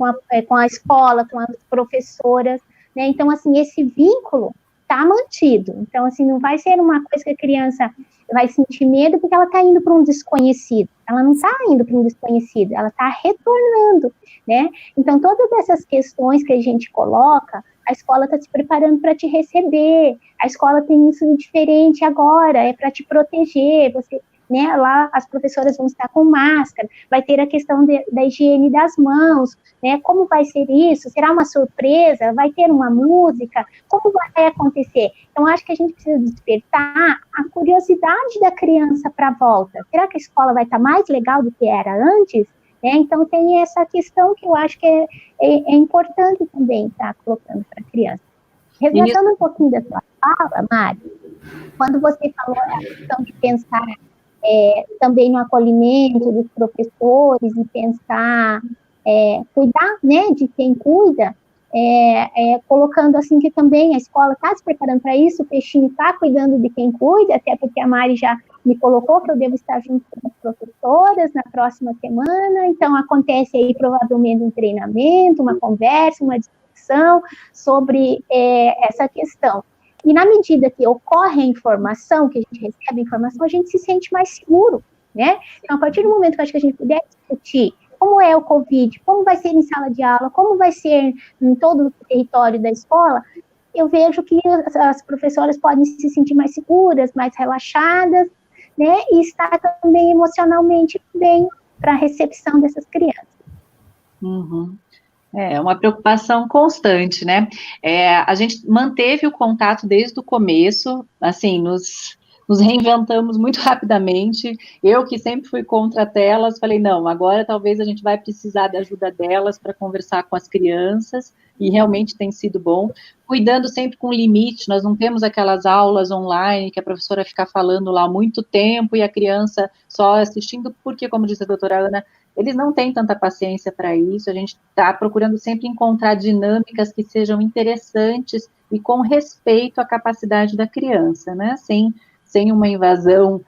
com a escola, com as professoras, né? Então, assim, esse vínculo está mantido. Então, assim, não vai ser uma coisa que a criança vai sentir medo porque ela está indo para um desconhecido. Ela não está indo para um desconhecido, ela está retornando, né? Então, todas essas questões que a gente coloca, a escola está se preparando para te receber, a escola tem isso diferente agora, é para te proteger, você... Né, lá as professoras vão estar com máscara, vai ter a questão da higiene das mãos, né, como vai ser isso? Será uma surpresa? Vai ter uma música? Como vai acontecer? Então, acho que a gente precisa despertar a curiosidade da criança para a volta. Será que a escola vai estar mais legal do que era antes? Então, tem essa questão que eu acho que é importante também estar colocando para a criança. Resgatando um pouquinho da sua fala, Mari, quando você falou a questão de pensar também no acolhimento dos professores e pensar, cuidar, né, de quem cuida, colocando assim que também a escola está se preparando para isso, o peixinho está cuidando de quem cuida, até porque a Mari já me colocou que eu devo estar junto com as professoras na próxima semana, então acontece aí provavelmente um treinamento, uma conversa, uma discussão sobre essa questão. E na medida que ocorre a informação, que a gente recebe a informação, a gente se sente mais seguro, né? Então, a partir do momento que eu acho que a gente puder discutir como é o Covid, como vai ser em sala de aula, como vai ser em todo o território da escola, eu vejo que as professoras podem se sentir mais seguras, mais relaxadas, né? E estar também emocionalmente bem para a recepção dessas crianças. Uhum. É uma preocupação constante, né? A gente manteve o contato desde o começo, assim, nos reinventamos muito rapidamente. Eu, que sempre fui contra telas, falei, não, agora talvez a gente vai precisar da ajuda delas para conversar com as crianças, e realmente tem sido bom, cuidando sempre com limite. Nós não temos aquelas aulas online que a professora fica falando lá muito tempo e a criança só assistindo, porque, como disse a doutora Ana, eles não têm tanta paciência para isso. A gente está procurando sempre encontrar dinâmicas que sejam interessantes e com respeito à capacidade da criança, né? Sem uma invasão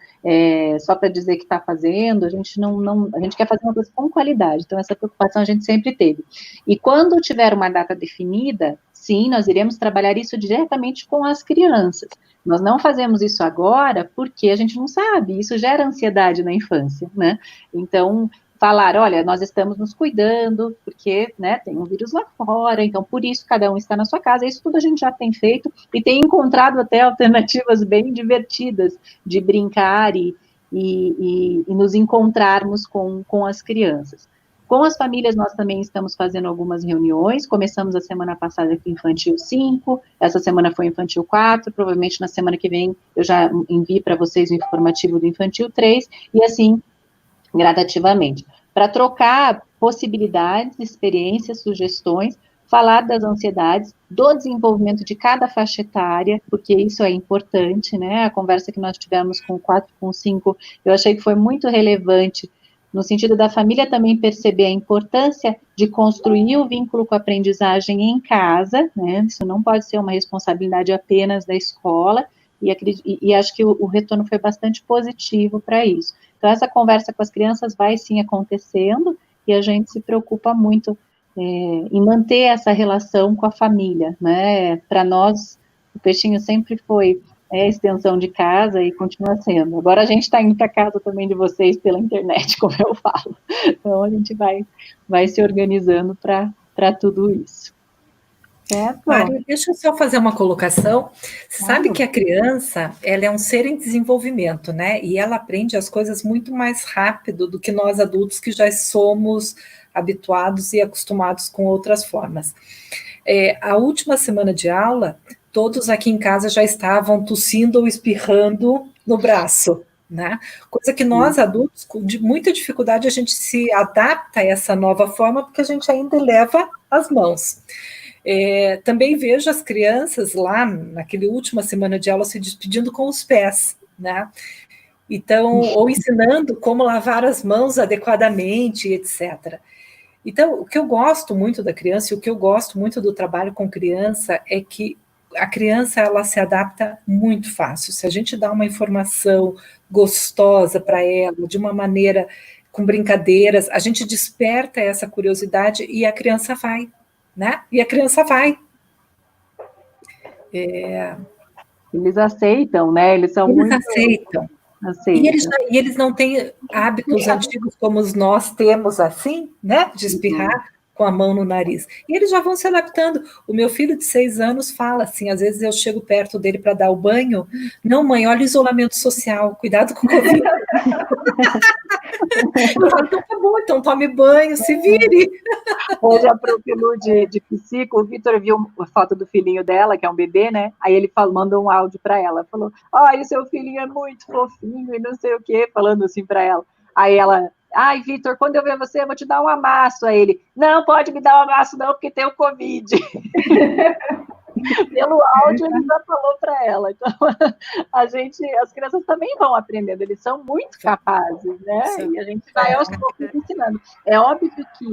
só para dizer que está fazendo, a gente a gente quer fazer uma coisa com qualidade, então essa preocupação a gente sempre teve. E quando tiver uma data definida, sim, nós iremos trabalhar isso diretamente com as crianças. Nós não fazemos isso agora porque a gente não sabe, isso gera ansiedade na infância, né? Então, falar, olha, nós estamos nos cuidando, porque, né, tem um vírus lá fora, então por isso cada um está na sua casa, isso tudo a gente já tem feito, e tem encontrado até alternativas bem divertidas de brincar e nos encontrarmos com as crianças. Com as famílias, nós também estamos fazendo algumas reuniões, começamos a semana passada com Infantil 5, essa semana foi Infantil 4, provavelmente na semana que vem eu já envio para vocês o informativo do Infantil 3, e assim, gradativamente, para trocar possibilidades, experiências, sugestões, falar das ansiedades, do desenvolvimento de cada faixa etária, porque isso é importante, né? A conversa que nós tivemos com 4, com 5, eu achei que foi muito relevante, no sentido da família também perceber a importância de construir o vínculo com a aprendizagem em casa, né? Isso não pode ser uma responsabilidade apenas da escola, e acho que o retorno foi bastante positivo para isso. Então, essa conversa com as crianças vai sim acontecendo, e a gente se preocupa muito em manter essa relação com a família, né? Para nós, o Peixinho sempre foi a extensão de casa e continua sendo. Agora a gente está indo para casa também de vocês pela internet, como eu falo. Então, a gente vai se organizando para tudo isso. Certo? Mário, deixa eu só fazer uma colocação. Você sabe que a criança, ela é um ser em desenvolvimento, né? E ela aprende as coisas muito mais rápido do que nós adultos que já somos habituados e acostumados com outras formas. A última semana de aula, todos aqui em casa já estavam tossindo ou espirrando no braço, né? Coisa que nós adultos, com muita dificuldade, a gente se adapta a essa nova forma, porque a gente ainda leva as mãos. Também vejo as crianças lá, naquele última semana de aula, se despedindo com os pés, né? Então, ou ensinando como lavar as mãos adequadamente, etc. Então, o que eu gosto muito da criança e o que eu gosto muito do trabalho com criança é que a criança, ela se adapta muito fácil. Se a gente dá uma informação gostosa para ela, de uma maneira com brincadeiras, a gente desperta essa curiosidade e a criança vai, né? E a criança vai. Eles aceitam, né? Eles aceitam. E eles não têm hábitos antigos como nós temos, assim, né? De espirrar com a mão no nariz. E eles já vão se adaptando. O meu filho de 6 anos fala assim, às vezes eu chego perto dele para dar o banho, não, mãe, olha o isolamento social, cuidado com o Covid. Eu falo, então tá bom, então tome banho, se vire. Hoje a Profilu de psico, o Vitor viu a foto do filhinho dela, que é um bebê, né? Aí ele mandou um áudio para ela, falou, o seu filhinho é muito fofinho e não sei o quê, falando assim para ela. Aí ela, ai, Vitor, quando eu ver você, eu vou te dar um amasso. Aí ele, não pode me dar um amasso não, porque tem o Covid. Pelo áudio ele já falou para ela. Então, as crianças também vão aprendendo, eles são muito capazes, né? E a gente vai aos poucos ensinando. É óbvio que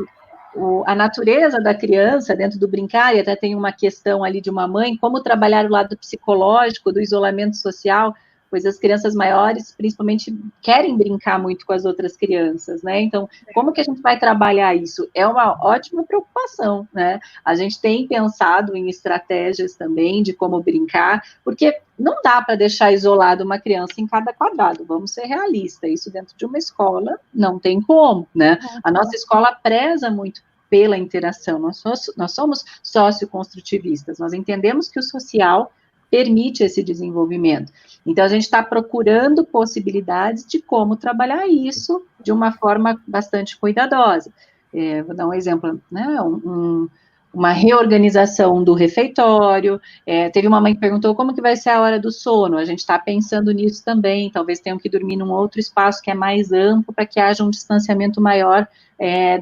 a natureza da criança, dentro do brincar, e até tem uma questão ali de uma mãe, como trabalhar o lado psicológico do isolamento social, pois as crianças maiores, principalmente, querem brincar muito com as outras crianças, né? Então, como que a gente vai trabalhar isso? É uma ótima preocupação, né? A gente tem pensado em estratégias também de como brincar, porque não dá para deixar isolado uma criança em cada quadrado, vamos ser realistas, isso dentro de uma escola não tem como, né? A nossa escola preza muito pela interação, nós somos socioconstrutivistas, nós entendemos que o social permite esse desenvolvimento. Então, a gente está procurando possibilidades de como trabalhar isso de uma forma bastante cuidadosa. Vou dar um exemplo, né? Uma reorganização do refeitório. Teve uma mãe que perguntou como que vai ser a hora do sono. A gente está pensando nisso também. Talvez tenham que dormir num outro espaço que é mais amplo para que haja um distanciamento maior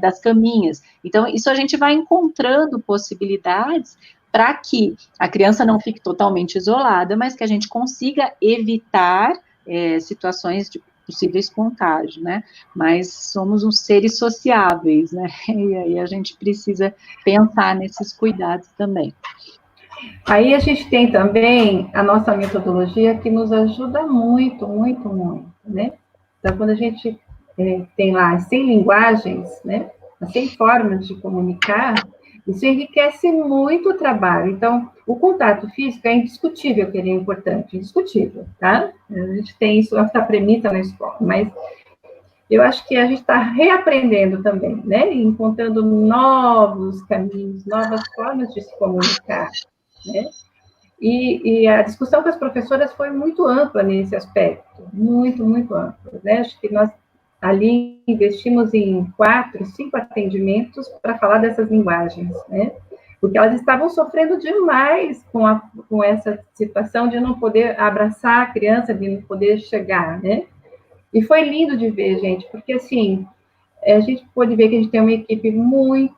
das caminhas. Então, isso a gente vai encontrando possibilidades para que a criança não fique totalmente isolada, mas que a gente consiga evitar situações de possíveis contágios, né? Mas somos uns seres sociáveis, né? E aí a gente precisa pensar nesses cuidados também. Aí a gente tem também a nossa metodologia que nos ajuda muito, muito, muito, né? Então, quando a gente tem lá as 100 linguagens, né? As 100 formas de comunicar, isso enriquece muito o trabalho. Então, o contato físico é indiscutível que ele é importante, indiscutível, tá? A gente tem isso, essa premissa na escola, mas eu acho que a gente está reaprendendo também, né? E encontrando novos caminhos, novas formas de se comunicar, né? E a discussão com as professoras foi muito ampla nesse aspecto, muito, muito ampla, né? Acho que nós ali investimos em 4, 5 atendimentos para falar dessas linguagens, né? Porque elas estavam sofrendo demais com essa situação de não poder abraçar a criança, de não poder chegar, né? E foi lindo de ver, gente, porque assim, a gente pôde ver que a gente tem uma equipe muito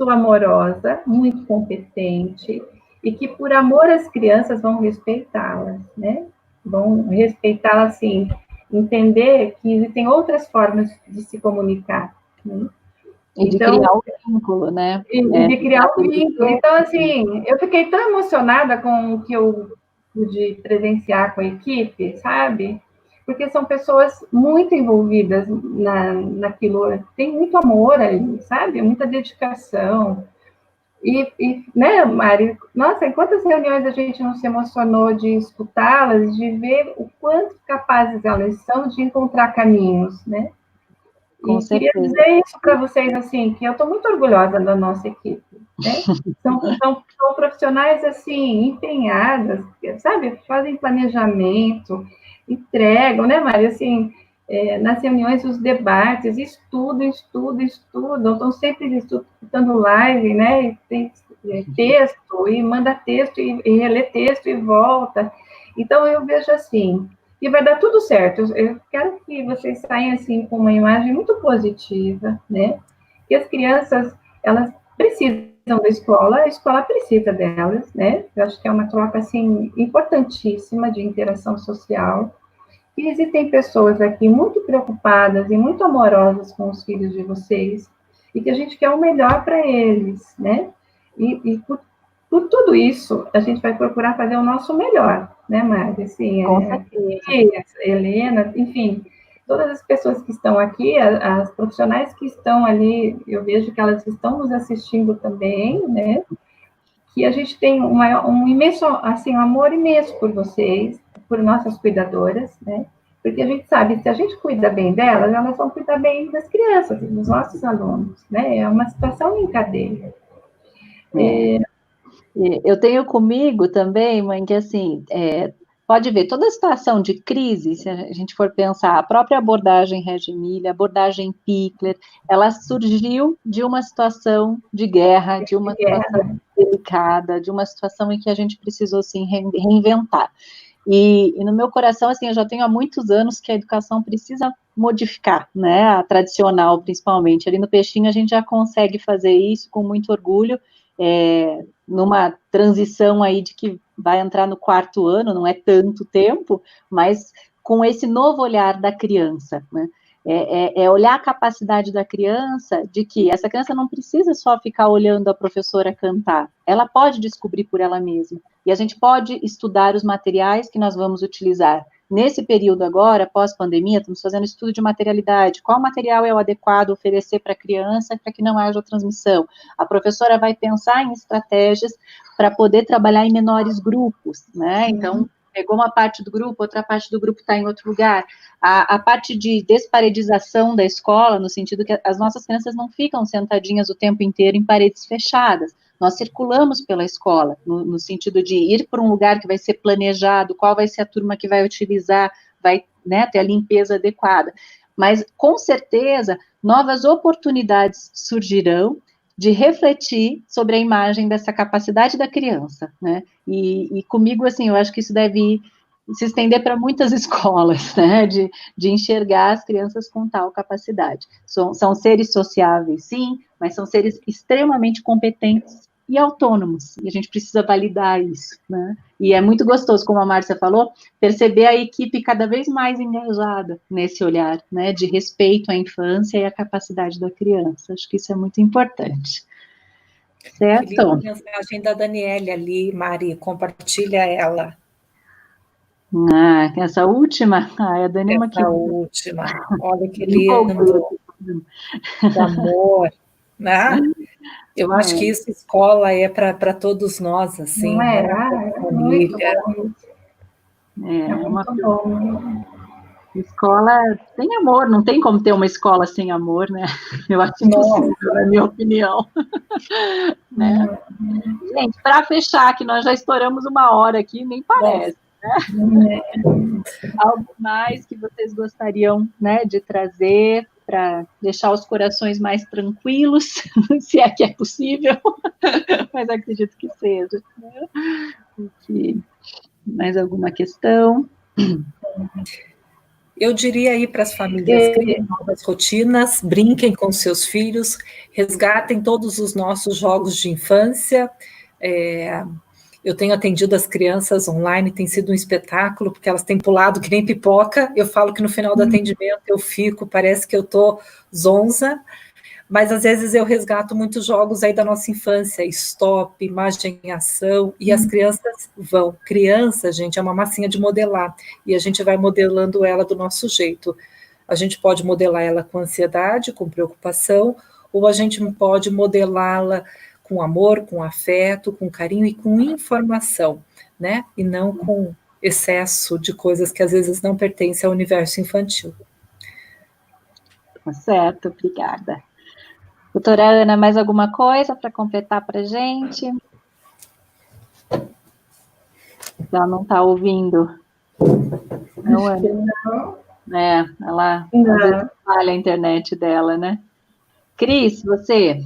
amorosa, muito competente, e que por amor às crianças vão respeitá-las, né? Vão respeitá-las, assim, entender que existem outras formas de se comunicar, né? E de Então, criar o vínculo, né? E de criar um vínculo. Então, assim, eu fiquei tão emocionada com o que eu pude presenciar com a equipe, sabe? Porque são pessoas muito envolvidas naquilo, tem muito amor ali, sabe? Muita dedicação. Né, Mari? Nossa, em quantas reuniões a gente não se emocionou de escutá-las, de ver o quanto capazes elas são de encontrar caminhos, né? Com queria certeza. dizer isso para vocês, assim, que eu estou muito orgulhosa da nossa equipe, né? São profissionais, assim, empenhadas, sabe? Fazem planejamento, entregam, né, Maria? Assim, nas reuniões, os debates, estudam, estão sempre escutando live, né? E tem texto, e manda texto, e relê texto, e volta. Então, eu vejo assim, e vai dar tudo certo. Eu quero que vocês saiam assim com uma imagem muito positiva, né? Que as crianças, elas precisam da escola, a escola precisa delas, né? Eu acho que é uma troca assim importantíssima de interação social. E existem pessoas aqui muito preocupadas e muito amorosas com os filhos de vocês e que a gente quer o melhor para eles, né? E por tudo isso, a gente vai procurar fazer o nosso melhor, né, Mari? Assim, a Helena, enfim, todas as pessoas que estão aqui, as profissionais que estão ali, eu vejo que elas estão nos assistindo também, né? Que a gente tem um imenso, assim, um amor imenso por vocês, por nossas cuidadoras, né? Porque a gente sabe, se a gente cuida bem delas, elas vão cuidar bem das crianças, dos nossos alunos, né? É uma situação em cadeia. Eu tenho comigo também, mãe, que assim, pode ver, toda situação de crise, se a gente for pensar, a própria abordagem Reggio Emilia, a abordagem Pichler, ela surgiu de uma situação de guerra, de uma situação delicada, de uma situação em que a gente precisou, assim, reinventar. E no meu coração, assim, eu já tenho há muitos anos que a educação precisa modificar, né, a tradicional, principalmente. Ali no Peixinho a gente já consegue fazer isso com muito orgulho, numa transição aí de que vai entrar no 4º ano, não é tanto tempo, mas com esse novo olhar da criança, né? Olhar a capacidade da criança, de que essa criança não precisa só ficar olhando a professora cantar, ela pode descobrir por ela mesma, e a gente pode estudar os materiais que nós vamos utilizar. Nesse período agora, pós-pandemia, estamos fazendo estudo de materialidade, qual material é o adequado oferecer para a criança para que não haja transmissão. A professora vai pensar em estratégias para poder trabalhar em menores grupos, né? Então, pegou uma parte do grupo, outra parte do grupo está em outro lugar. A parte de desparedização da escola, no sentido que as nossas crianças não ficam sentadinhas o tempo inteiro em paredes fechadas. Nós circulamos pela escola, no sentido de ir para um lugar que vai ser planejado, qual vai ser a turma que vai utilizar, vai, né, ter a limpeza adequada. Mas, com certeza, novas oportunidades surgirão de refletir sobre a imagem dessa capacidade da criança, né? E comigo, assim, eu acho que isso deve se estender para muitas escolas, né? De enxergar as crianças com tal capacidade. São seres sociáveis, sim, mas são seres extremamente competentes e autônomos, e a gente precisa validar isso, né? E é muito gostoso, como a Márcia falou, perceber a equipe cada vez mais engajada nesse olhar, né, de respeito à infância e à capacidade da criança. Acho que isso é muito importante. Certo? Que linda mensagem da Daniele ali, Mari, compartilha ela. Essa última, a Dani é uma Essa última, olha que lindo. lindo, de amor, né? Eu acho que isso, escola, é para todos nós, assim, não é? né? É muito bom. É muito bom. Escola tem amor, não tem como ter uma escola sem amor, né? Eu acho impossível, na minha opinião. Né? Gente, para fechar, que nós já estouramos 1 hora aqui, nem parece. Né? Algo mais que vocês gostariam, né, de trazer para deixar os corações mais tranquilos, se é que é possível, mas acredito que seja. Né? Mais alguma questão? Eu diria aí para as famílias, criem novas rotinas, brinquem com seus filhos, resgatem todos os nossos jogos de infância. Eu tenho atendido as crianças online, tem sido um espetáculo, porque elas têm pulado que nem pipoca. Eu falo que no final do atendimento eu fico, parece que eu estou zonza, mas às vezes eu resgato muitos jogos aí da nossa infância, stop, imagem em ação, e as crianças vão. Criança, gente, é uma massinha de modelar, e a gente vai modelando ela do nosso jeito. A gente pode modelar ela com ansiedade, com preocupação, ou a gente pode modelá-la com amor, com afeto, com carinho e com informação, né? E não com excesso de coisas que às vezes não pertencem ao universo infantil. Tá certo, obrigada. Doutora Ana, mais alguma coisa para completar para a gente? Ela não está ouvindo. Não, Ana? Não. Ela às vezes falha a internet dela, né? Cris, você?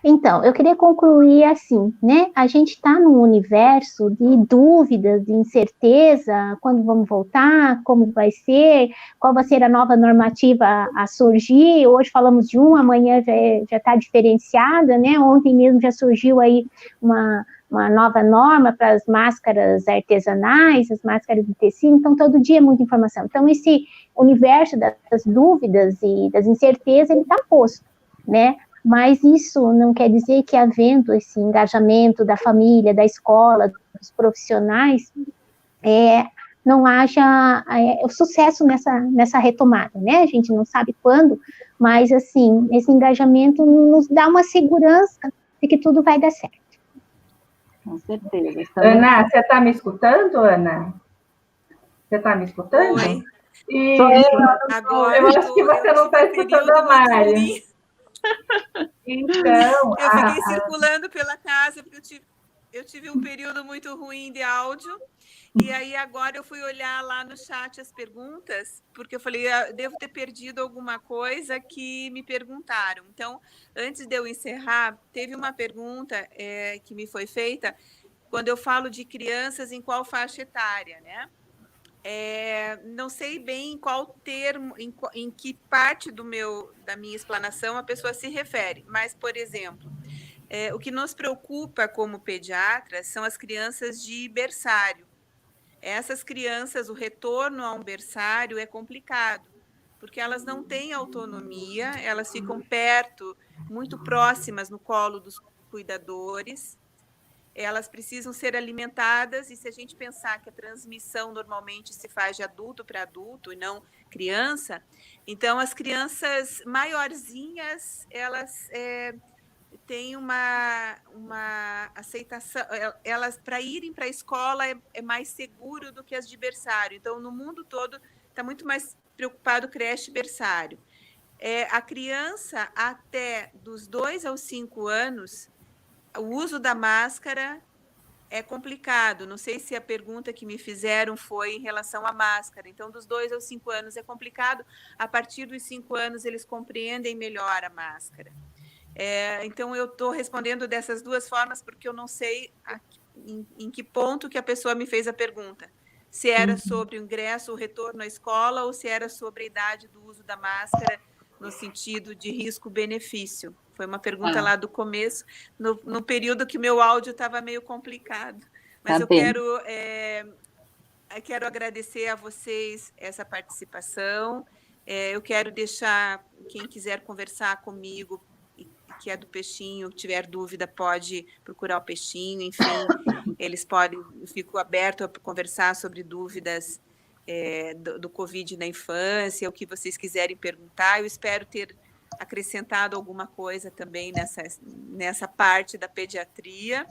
Então, eu queria concluir assim, né? A gente está num universo de dúvidas, de incerteza, quando vamos voltar, como vai ser, qual vai ser a nova normativa a surgir. Hoje falamos de amanhã já está diferenciada, né? Ontem mesmo já surgiu aí uma nova norma para as máscaras artesanais, as máscaras de tecido, então todo dia é muita informação. Então esse universo das dúvidas e das incertezas, ele está posto, né? Mas isso não quer dizer que, havendo esse engajamento da família, da escola, dos profissionais, não haja o sucesso nessa retomada, né? A gente não sabe quando, mas, assim, esse engajamento nos dá uma segurança de que tudo vai dar certo. Com certeza. Ana, você está me escutando, Ana? Você está me escutando? Oi. Isso. Agora eu acho que você não está escutando a Mari. Então, eu fiquei circulando pela casa porque eu tive um período muito ruim de áudio, e aí agora eu fui olhar lá no chat as perguntas, porque eu falei, devo ter perdido alguma coisa que me perguntaram. Então, antes de eu encerrar, teve uma pergunta que me foi feita quando eu falo de crianças em qual faixa etária, né? Não sei bem em qual termo, em que parte da minha explanação a pessoa se refere, mas, por exemplo, o que nos preocupa como pediatras são as crianças de berçário. Essas crianças, o retorno a um berçário é complicado, porque elas não têm autonomia, elas ficam perto, muito próximas no colo dos cuidadores. Elas precisam ser alimentadas, e se a gente pensar que a transmissão normalmente se faz de adulto para adulto e não criança, então as crianças maiorzinhas, elas têm uma aceitação, elas para irem para a escola é mais seguro do que as de berçário. Então, no mundo todo, está muito mais preocupado creche e berçário. A criança até dos 2 aos 5 anos, o uso da máscara é complicado. Não sei se a pergunta que me fizeram foi em relação à máscara. Então, dos 2 aos 5 anos é complicado. A partir dos 5 anos, eles compreendem melhor a máscara. Então, eu estou respondendo dessas duas formas, porque eu não sei em que ponto que a pessoa me fez a pergunta. Se era sobre o ingresso, o retorno à escola, ou se era sobre a idade do uso da máscara, no sentido de risco-benefício. Foi uma pergunta lá do começo, no período que meu áudio estava meio complicado. Mas eu quero agradecer a vocês essa participação. Eu quero deixar, quem quiser conversar comigo, que é do Peixinho, tiver dúvida, pode procurar o Peixinho, enfim, eles podem, eu fico aberto a conversar sobre dúvidas do Covid na infância, o que vocês quiserem perguntar. Eu espero ter acrescentado alguma coisa também nessa parte da pediatria.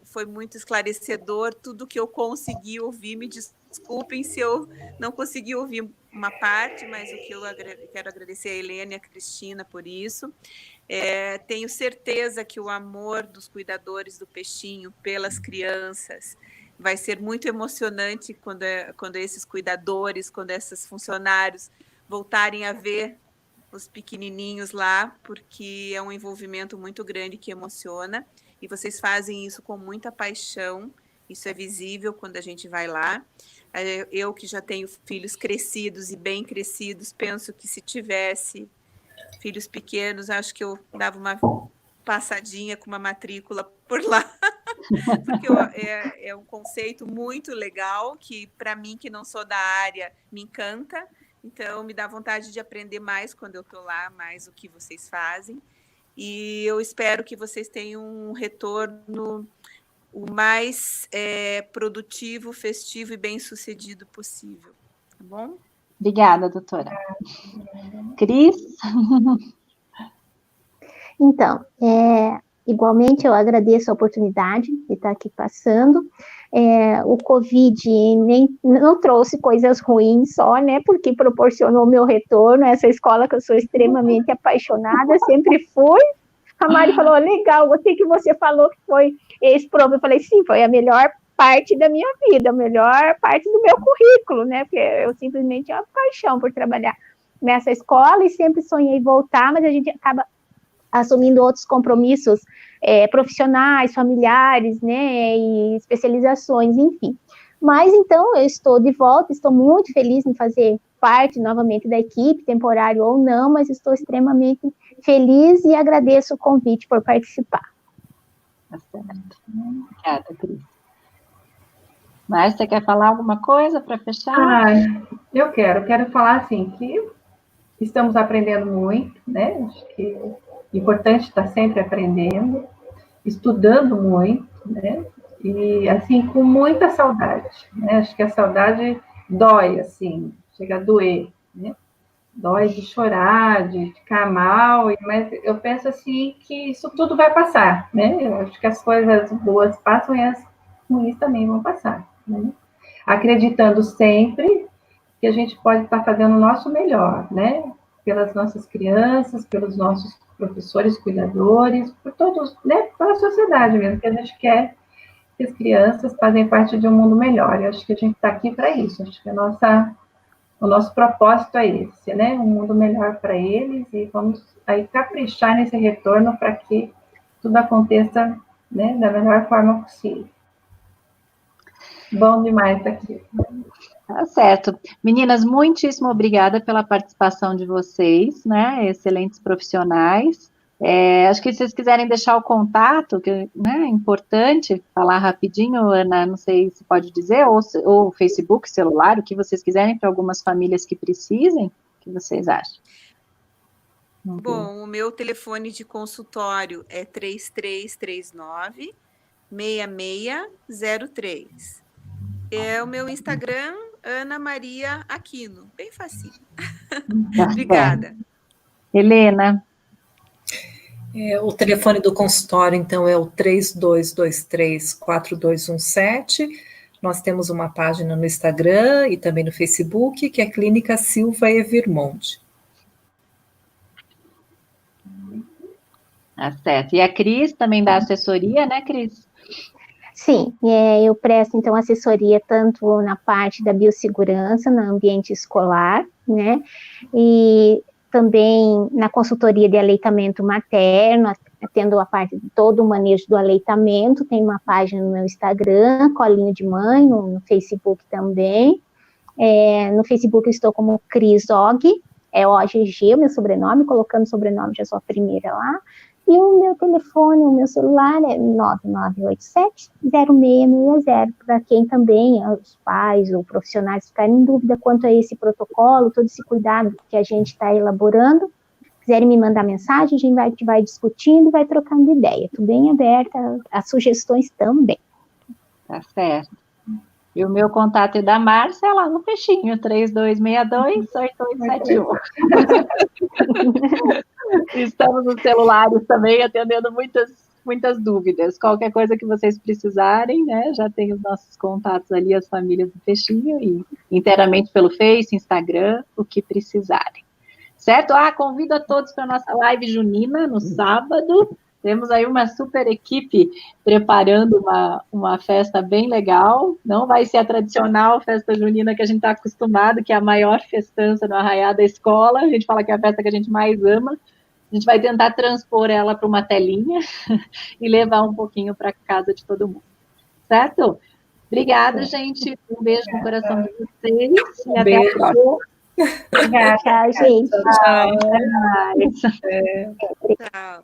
Foi muito esclarecedor tudo que eu consegui ouvir. Me desculpem se eu não consegui ouvir uma parte, mas o que eu quero agradecer a Helena e a Cristina por isso. Tenho certeza que o amor dos cuidadores do Peixinho pelas crianças vai ser muito emocionante quando esses cuidadores, quando esses funcionários voltarem a ver os pequenininhos lá, porque é um envolvimento muito grande que emociona, e vocês fazem isso com muita paixão, isso é visível quando a gente vai lá. Eu que já tenho filhos crescidos e bem crescidos, penso que se tivesse filhos pequenos, acho que eu dava uma passadinha com uma matrícula por lá, porque é um conceito muito legal, que para mim, que não sou da área, me encanta. Então, me dá vontade de aprender mais quando eu estou lá, mais o que vocês fazem. E eu espero que vocês tenham um retorno o mais produtivo, festivo e bem-sucedido possível. Tá bom? Obrigada, doutora. Cris? Então, igualmente eu agradeço a oportunidade de estar aqui passando. O Covid não trouxe coisas ruins só, né, porque proporcionou meu retorno a essa escola que eu sou extremamente apaixonada, sempre fui. A Mari falou, legal, gostei que você falou que foi ex-prof. Eu falei, sim, foi a melhor parte da minha vida, a melhor parte do meu currículo, né, porque eu simplesmente tenho uma paixão por trabalhar nessa escola e sempre sonhei voltar, mas a gente acaba assumindo outros compromissos profissionais, familiares, né, e especializações, enfim. Mas, então, eu estou de volta, estou muito feliz em fazer parte novamente da equipe, temporário ou não, mas estou extremamente feliz e agradeço o convite por participar. Tá certo. Obrigada, Cris. Márcia, quer falar alguma coisa para fechar? Eu quero falar assim, que estamos aprendendo muito, né? Acho que é importante estar sempre aprendendo, estudando muito, né? E, assim, com muita saudade, né? Acho que a saudade dói, assim, chega a doer, né? Dói de chorar, de ficar mal, mas eu penso, assim, que isso tudo vai passar, né? Eu acho que as coisas boas passam e as ruins também vão passar, né? Acreditando sempre que a gente pode estar fazendo o nosso melhor, né? Pelas nossas crianças, pelos nossos professores, cuidadores, por todos, né? Pela sociedade mesmo, que a gente quer que as crianças fazem parte de um mundo melhor. Eu acho que a gente está aqui para isso. Acho que o nosso propósito é esse, né? Um mundo melhor para eles, e vamos aí caprichar nesse retorno para que tudo aconteça, né, da melhor forma possível. Bom demais estar aqui. Tá certo. Meninas, muitíssimo obrigada pela participação de vocês, né? Excelentes profissionais. Acho que se vocês quiserem deixar o contato, que né, é importante falar rapidinho, Ana, não sei se pode dizer, ou Facebook, celular, o que vocês quiserem para algumas famílias que precisem, o que vocês acham? Bom, o meu telefone de consultório é 3339-6603. O meu Instagram, Ana Maria Aquino, bem facinho. Obrigada. Helena? O telefone do consultório, então, é o 3223-4217. Nós temos uma página no Instagram e também no Facebook, que é Clínica Silva Evermonde. Tá certo. E a Cris também dá assessoria, né, Cris? Sim, eu presto, então, assessoria tanto na parte da biossegurança, no ambiente escolar, né, e também na consultoria de aleitamento materno, tendo a parte de todo o manejo do aleitamento. Tem uma página no meu Instagram, Colinho de Mãe, no Facebook também. No Facebook eu estou como Cris Og, OGG, o meu sobrenome, colocando o sobrenome já sou a primeira lá. E o meu telefone, o meu celular é 9987-0660, para quem também, os pais ou profissionais ficarem em dúvida quanto a esse protocolo, todo esse cuidado que a gente está elaborando, quiserem me mandar mensagem, a gente vai discutindo, vai trocando ideia. Estou bem aberta a sugestões também. Tá certo. E o meu contato é da Márcia, lá no peixinho, 3262-8871. Estamos nos celulares também, atendendo muitas dúvidas. Qualquer coisa que vocês precisarem, né? Já tem os nossos contatos ali, as famílias do peixinho, e inteiramente pelo Face, Instagram, o que precisarem. Certo? Convido a todos para a nossa live junina, no sábado. Temos aí uma super equipe preparando uma festa bem legal. Não vai ser a tradicional festa junina que a gente está acostumado, que é a maior festança no arraiá da escola. A gente fala que é a festa que a gente mais ama. A gente vai tentar transpor ela para uma telinha e levar um pouquinho para casa de todo mundo. Certo? Obrigada, gente. Um beijo no coração de vocês. E até a próxima. Obrigada, tchau, gente. Tchau. Tchau.